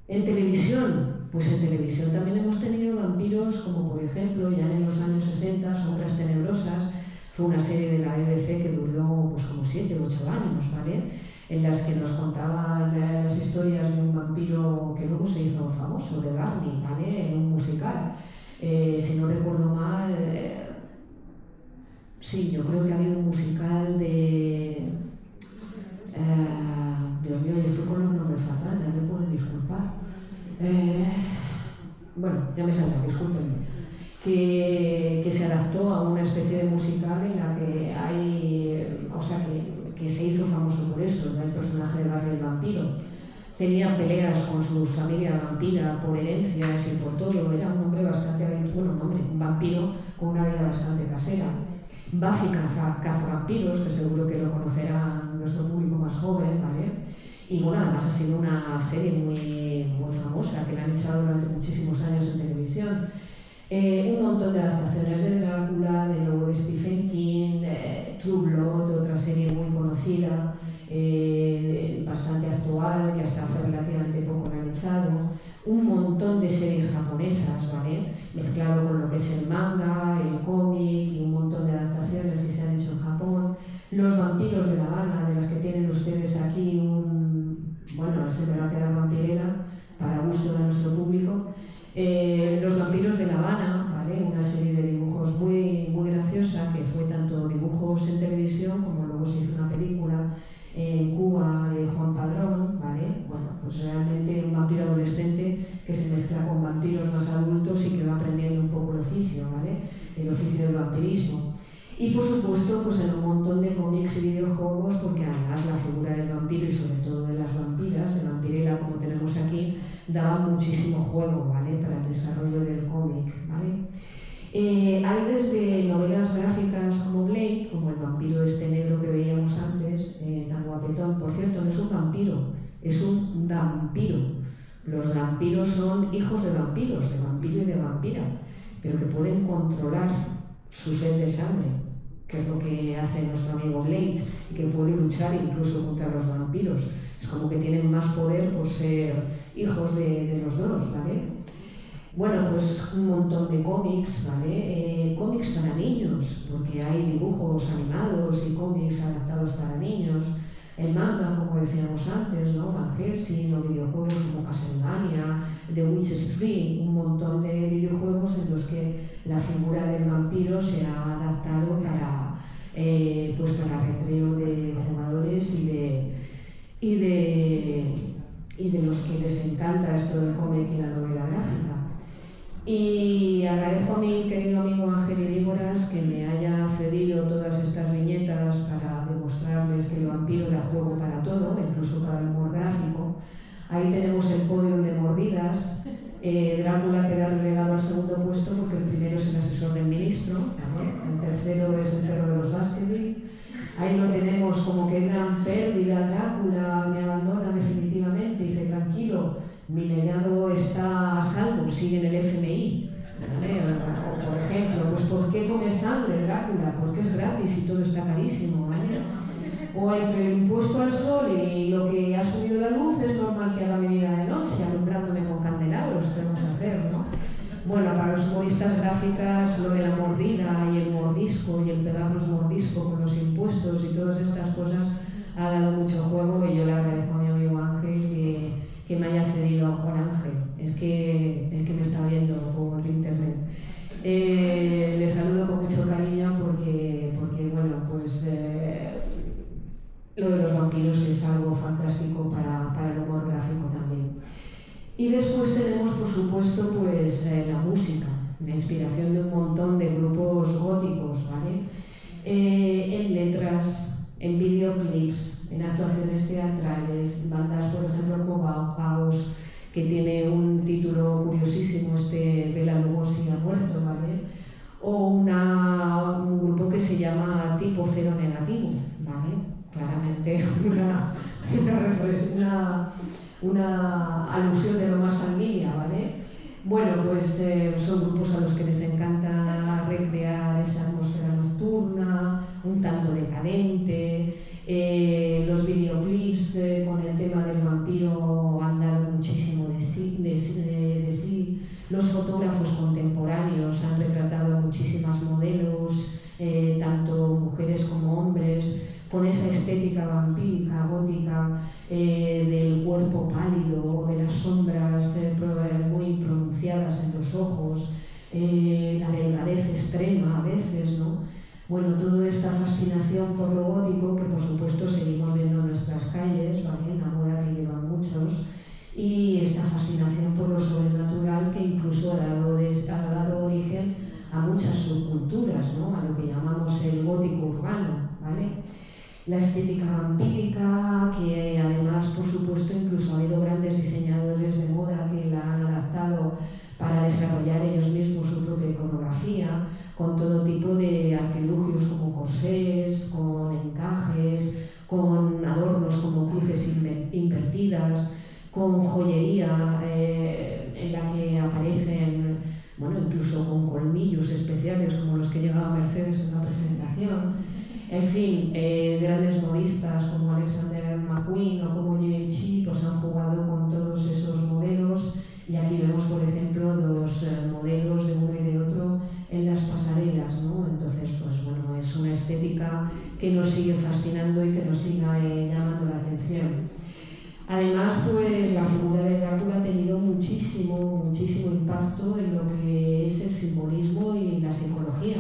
En televisión, pues en televisión también hemos tenido vampiros como por ejemplo ya en los años 60, Sombras Tenebrosas, fue una serie de la BBC que duró pues como 7 u 8 años, ¿vale? En las que nos contaban las historias de un vampiro que luego se hizo famoso, de Barney, ¿vale? En un musical. Si no recuerdo mal, sí, yo creo que ha habido un musical de... Dios mío, yo estoy con los nombres fatal, ya me pueden disculpar. Bueno, ya me saldrá, discúlpenme. Que se adaptó a una especie de musical en la que hay... O sea, que se hizo famoso por eso, ¿no? El personaje de Barney el vampiro. Tenía peleas con su familia vampira por herencias y por todo. Era un hombre bastante... Bueno, un vampiro con una vida bastante casera. Buffy Cazavampiros, que seguro que lo conocerá nuestro público más joven, ¿vale? Y bueno, además ha sido una serie muy famosa, que la han echado durante muchísimos años en televisión. Un montón de adaptaciones de Drácula, de nuevo de Stephen King, True Blood, otra serie muy conocida, bastante actual, que hasta hace relativamente poco la han echado. Un montón de series japonesas, ¿vale? Mezclado con lo que es el manga, el cómic y un montón de adaptaciones que se han hecho en Japón. Los vampiros de La Habana, de las que tienen ustedes aquí bueno, se me va a quedar vampirera para gusto de nuestro público. Los vampiros de La Habana, ¿vale? Una serie de dibujos muy graciosa que fue tanto dibujos en televisión como luego se hizo una película en Cuba de Juan Padrón, ¿vale? Bueno, pues realmente un vampiro adolescente que se mezcla con vampiros más adultos y que va aprendiendo un poco el oficio, ¿vale? El oficio del vampirismo. Y por supuesto, pues en un montón de cómics y videojuegos, porque además la figura del vampiro y sobre todo de las vampiras, de vampirela como tenemos aquí, daba muchísimo juego, ¿vale? Para el desarrollo del cómic, ¿vale? Hay desde novelas gráficas como Blade, como el vampiro este negro que veíamos antes, tan guapetón. Por cierto, no es un vampiro, es un vampiro. Los vampiros son hijos de vampiros, de vampiro y de vampira, pero que pueden controlar su sed de sangre, que es lo que hace nuestro amigo Blade, y que puede luchar incluso contra los vampiros. Es como que tienen más poder por ser hijos de los dos, ¿vale? Bueno, pues un montón de cómics, ¿vale? Cómics para niños, porque hay dibujos animados y cómics adaptados para niños. El manga, como decíamos antes, ¿no? Van Helsing, o videojuegos como Castlevania, The Witcher 3, un montón de videojuegos en los que la figura del vampiro se ha adaptado para recreo de jugadores y de los que les encanta esto del cómic y la novela gráfica. Y agradezco a mi querido amigo Ángel Idígoras que me haya cedido todas estas viñetas para demostrarles que el vampiro da juego para todo, incluso para el humor gráfico. Ahí tenemos el podio de mordidas. Drácula queda relegado al segundo puesto porque el primero es el asesor del ministro, ¿no? El tercero es el perro de los Baskerville. Ahí lo tenemos como que gran pérdida, Drácula me abandona definitivamente, dice tranquilo, mi legado está a salvo, sigue en el FMI. ¿Vale? O, por ejemplo, pues ¿por qué come sangre Drácula? Porque es gratis y todo está carísimo, ¿vale? O entre el impuesto al sol y lo que ha subido la luz, es normal que haga mi vida de noche, alumbrándome con candelabros, ¿qué vamos a hacer, no? Bueno, para los humoristas gráficas, lo de la mordida y el mordisco y el pegarnos mordisco con los impuestos y todas estas fantástico para el humor gráfico también. Y después tenemos, por supuesto, pues, la música, la inspiración de un montón de grupos góticos, ¿vale? En letras, en videoclips, en actuaciones teatrales, bandas, por ejemplo, como Bauhaus, que tiene un título curiosísimo, Bela Lugosi ha muerto, ¿vale? O un grupo que se llama Tipo Cero Negativo, ¿vale? Claramente una alusión de lo más sanguínea, ¿vale? Bueno, pues son grupos a los que les encanta recrear esa atmósfera nocturna, un tanto decadente. Los videoclips con el tema del vampiro han dado muchísimo de sí. Los fotógrafos contemporáneos han retratado a muchísimas modelos, tanto mujeres como hombres, con esa estética vampírica, gótica, del cuerpo pálido, de las sombras muy pronunciadas en los ojos, la delgadez extrema a veces, ¿no? Bueno, toda esta fascinación por lo gótico, que por supuesto seguimos viendo en nuestras calles, ¿vale? La moda que llevan muchos, y esta fascinación por lo sobrenatural que incluso ha dado origen a muchas subculturas, ¿no? A lo que llamamos el gótico urbano, ¿vale? La estética vampírica, que además, por supuesto, incluso ha habido grandes diseñadores de moda que la han adaptado para desarrollar ellos mismos su propia iconografía, con todo tipo de artilugios como corsés, con encajes, con adornos como cruces invertidas, con joyería en la que aparecen, bueno, incluso con colmillos especiales como los que llevaba Mercedes en la presentación. En fin, grandes modistas como Alexander McQueen o como Jimmy Choo pues han jugado con todos esos modelos, y aquí vemos, por ejemplo, dos modelos de uno y de otro en las pasarelas, ¿no? Entonces, pues bueno, es una estética que nos sigue fascinando y que nos sigue llamando la atención. Además, pues la figura de Drácula ha tenido muchísimo impacto en lo que es el simbolismo y la psicología.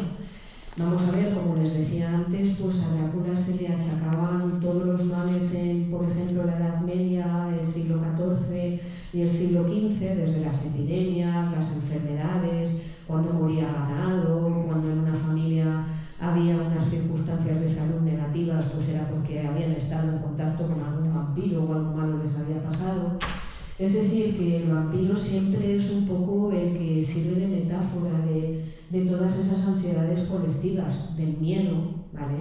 Vamos a ver, como les decía antes, pues a Drácula se le achacaban todos los males en, por ejemplo, la Edad Media, el siglo XIV y el siglo XV, desde las epidemias, las enfermedades, cuando moría ganado, cuando en una familia había unas circunstancias de salud negativas, pues era porque habían estado en contacto con algún vampiro o algo malo les había pasado. Es decir, que el vampiro siempre es un poco el que sirve de metáfora de todas esas ansiedades colectivas, del miedo, ¿vale?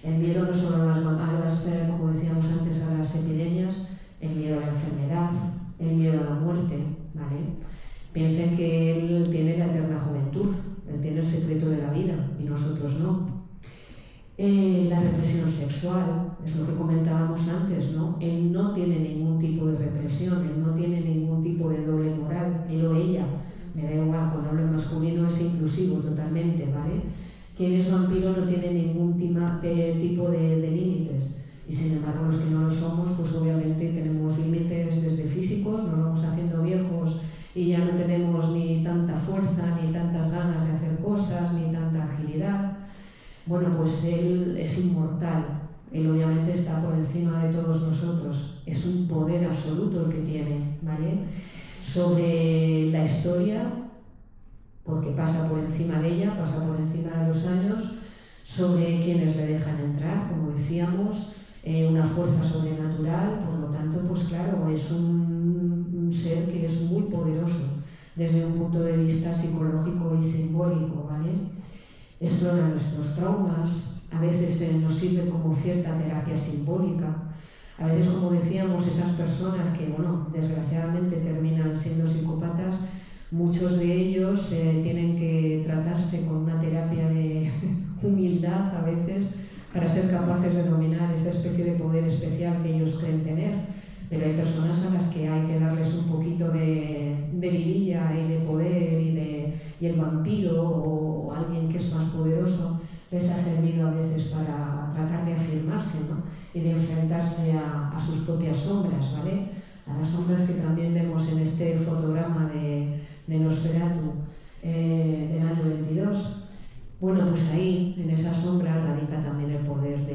El miedo no solo a las, como decíamos antes, a las epidemias, el miedo a la enfermedad, el miedo a la muerte, ¿vale? Piensen que él tiene la eterna juventud, él tiene el secreto de la vida y nosotros no. La represión sexual, es lo que comentábamos antes, ¿no? Él no tiene ningún tipo de represión, él no tiene ningún tipo de doble moral, él o ella, me da igual, cuando hablo en masculino es inclusivo totalmente, ¿vale? Quien es vampiro no tiene ningún tipo de límites, y sin embargo los que no lo somos, pues obviamente tenemos límites desde físicos, nos vamos haciendo viejos y ya no tenemos ni tanta fuerza, ni tantas ganas de hacer cosas, ni tanta agilidad. Bueno, pues él es inmortal, él obviamente está por encima de todos nosotros, es un poder absoluto el que tiene, ¿vale? Sobre la historia, porque pasa por encima de ella, pasa por encima de los años, sobre quienes le dejan entrar, como decíamos, una fuerza sobrenatural, por lo tanto, pues claro, es un ser que es muy poderoso desde un punto de vista psicológico y simbólico, ¿vale? Explora nuestros traumas, a veces nos sirve como cierta terapia simbólica. A veces, como decíamos, esas personas que, bueno, desgraciadamente terminan siendo psicópatas, muchos de ellos tienen que tratarse con una terapia de humildad a veces para ser capaces de dominar esa especie de poder especial que ellos creen tener. Pero hay personas a las que hay que darles un poquito de vidilla y de poder y el vampiro o alguien que es más poderoso les ha servido a veces para tratar de afirmarse, ¿no? Y de enfrentarse a sus propias sombras, ¿vale? A las sombras que también vemos en este fotograma de Nosferatu del año 22. Bueno, pues ahí, en esa sombra, radica también el poder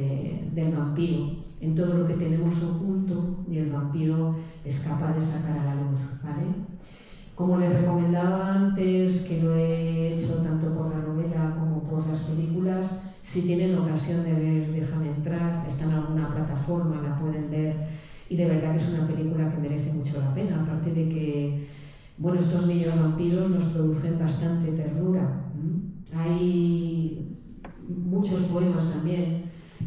del vampiro. en todo lo que tenemos oculto y el vampiro es capaz de sacar a la luz, ¿vale? Como les recomendaba antes, que lo he hecho tanto por la novela como por las películas, si tienen ocasión de ver Déjame entrar, está en alguna plataforma, la pueden ver, y de verdad que es una película que merece mucho la pena, aparte de que, bueno, estos niños vampiros nos producen bastante ternura. Hay muchos poemas también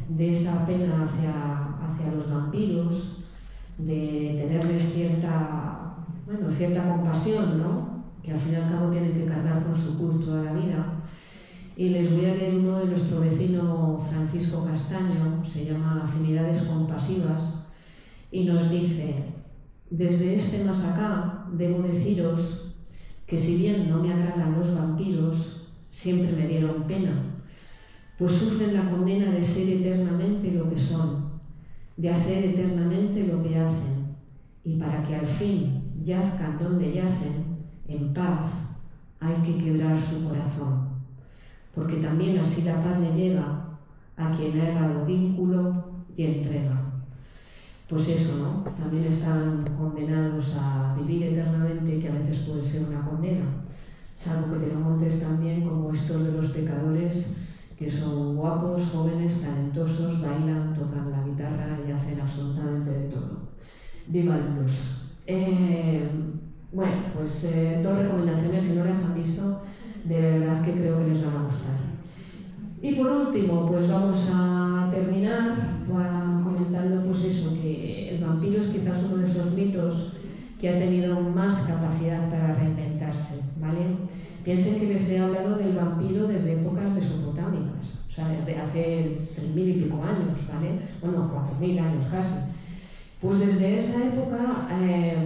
de esa pena hacia los vampiros, de tenerles cierta compasión, ¿no? Que al fin y al cabo tienen que cargar con su cruz toda la vida. Y les voy a leer uno de nuestro vecino Francisco Castaño, se llama Afinidades compasivas, y nos dice: desde este más acá debo deciros que si bien no me agradan los vampiros, siempre me dieron pena, pues sufren la condena de ser eternamente lo que son, de hacer eternamente lo que hacen, y para que al fin yazcan donde yacen, en paz, hay que quebrar su corazón, porque también así la paz le llega a quien ha errado vínculo y entrega. Pues eso, ¿no? También están condenados a vivir eternamente, que a veces puede ser una condena, salvo que te lo montes también como estos de los pecadores, que son guapos, jóvenes, talentosos, bailan, tocan la guitarra y hacen absolutamente de todo. ¡Viva el blues! Bueno, pues 2 recomendaciones, si no las han visto, de verdad que creo que les van a gustar. Y por último, pues vamos a terminar comentando pues eso, que el vampiro es quizás uno de esos mitos que ha tenido más capacidad para reinventarse, ¿vale? Piensen que les he hablado del vampiro desde épocas mesopotámicas, o sea, desde hace 3000 y pico años, ¿vale? Bueno, 4000 años casi. Pues desde esa época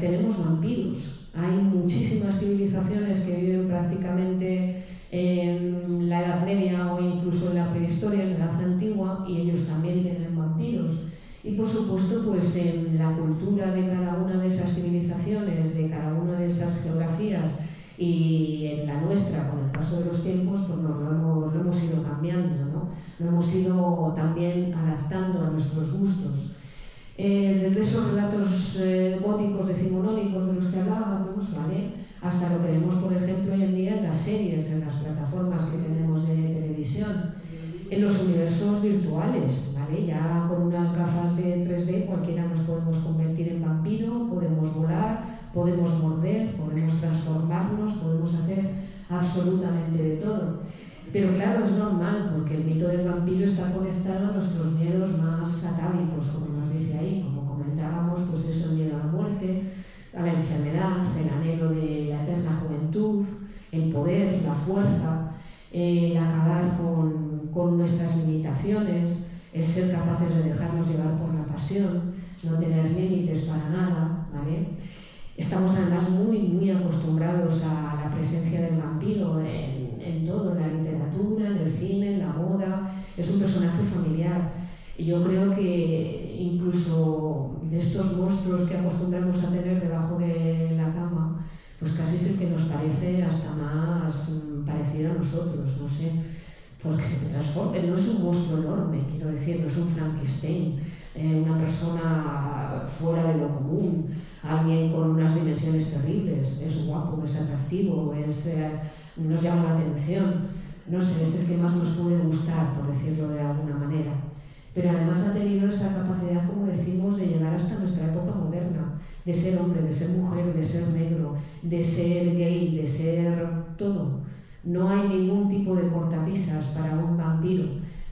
tenemos vampiros. Hay muchísimas civilizaciones que viven prácticamente en la Edad Media o incluso en la prehistoria, en la Edad Antigua, y ellos también tienen vampiros. Y por supuesto, pues en la cultura de cada una de esas civilizaciones, de cada una de esas geografías, y en la nuestra, con el paso de los tiempos, pues nos lo hemos ido cambiando, ¿no? Lo hemos ido también adaptando a nuestros gustos. Desde esos relatos góticos decimonónicos de los que hablábamos, ¿vale? Hasta lo que vemos, por ejemplo, hoy en día en las series, en las plataformas que tenemos de televisión, en los universos virtuales, ¿vale? Ya con unas gafas de 3D cualquiera nos podemos convertir en vampiro, podemos volar, podemos morder, podemos transformarnos, podemos hacer absolutamente de todo. Pero claro, es normal, porque el mito del vampiro está conectado a nuestros miedos más atávicos, como nos dice ahí, como comentábamos, pues eso, el miedo a la muerte, a la enfermedad, el anhelo de la eterna juventud, el poder, la fuerza, el acabar con nuestras limitaciones, el ser capaces de dejarnos llevar por la pasión, no tener límites para nada, ¿vale? Estamos además muy acostumbrados a la presencia del vampiro en todo, en la literatura, en el cine, en la moda. Es un personaje familiar. Y yo creo que incluso de estos monstruos que acostumbramos a tener debajo de la cama, pues casi es el que nos parece hasta más parecido a nosotros, no sé, porque se transforma. No es un monstruo enorme, quiero decir, no es un Frankenstein, una persona fuera de lo común, alguien con unas dimensiones terribles, es guapo, es atractivo, nos llama la atención, no sé, es el que más nos puede gustar, por decirlo de alguna manera. Pero además ha tenido esa capacidad, como decimos, de llegar hasta nuestra época moderna, de ser hombre, de ser mujer, de ser negro, de ser gay, de ser todo. No hay ningún tipo de cortapisas para un vampiro.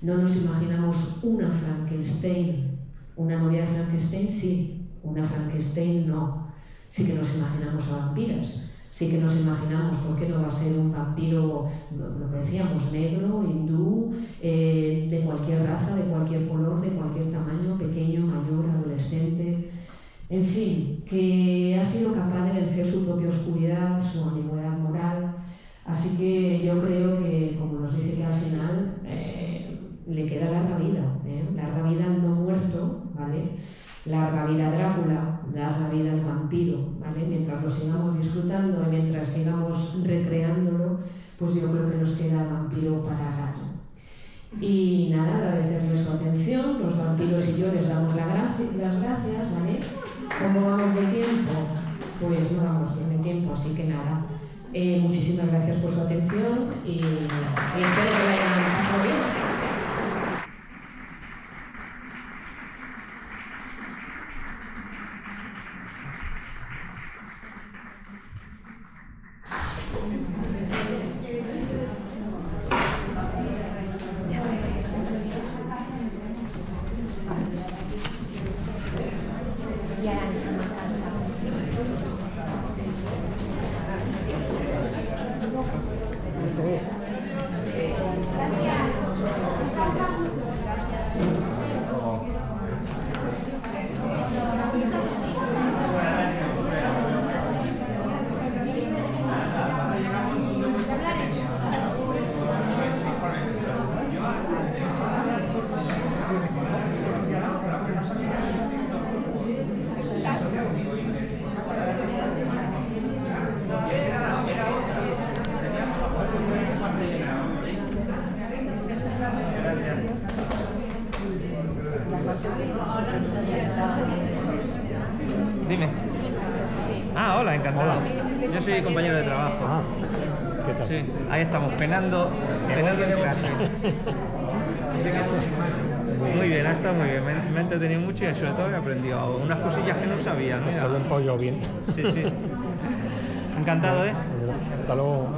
No nos imaginamos una Frankenstein. Una novia de Frankenstein, sí. Una Frankenstein, no. Sí que nos imaginamos a vampiras. Sí que nos imaginamos, ¿por qué no va a ser un vampiro, lo que decíamos, negro, hindú, de cualquier raza, de cualquier color, de cualquier tamaño, pequeño, mayor, adolescente? En fin, que ha sido capaz de vencer su propia oscuridad, su ambigüedad moral. Así que yo creo que, como nos dice que al final, le queda larga vida, larga vida al no muerto, ¿vale? Larga vida Drácula, larga vida el vampiro, ¿vale? Mientras lo sigamos disfrutando y mientras sigamos recreándolo, pues yo creo que nos queda el vampiro para rato. Y nada, agradecerles su atención. Los vampiros y yo les damos las gracias, ¿vale? ¿Cómo vamos de tiempo? Pues no vamos bien de tiempo, así que nada. Muchísimas gracias por su atención y espero que la hayan pasado bien. Dime. Ah, hola, encantado. Hola. Yo soy compañero de trabajo. Ah, ¿qué tal? Sí, ahí estamos, penando en clase. Muy bien, ha estado muy bien. Me he entretenido mucho y sobre todo he aprendido unas cosillas que no sabía. ¿No? Se lo he empollo bien. Sí, sí. Encantado, ¿eh? Hasta luego.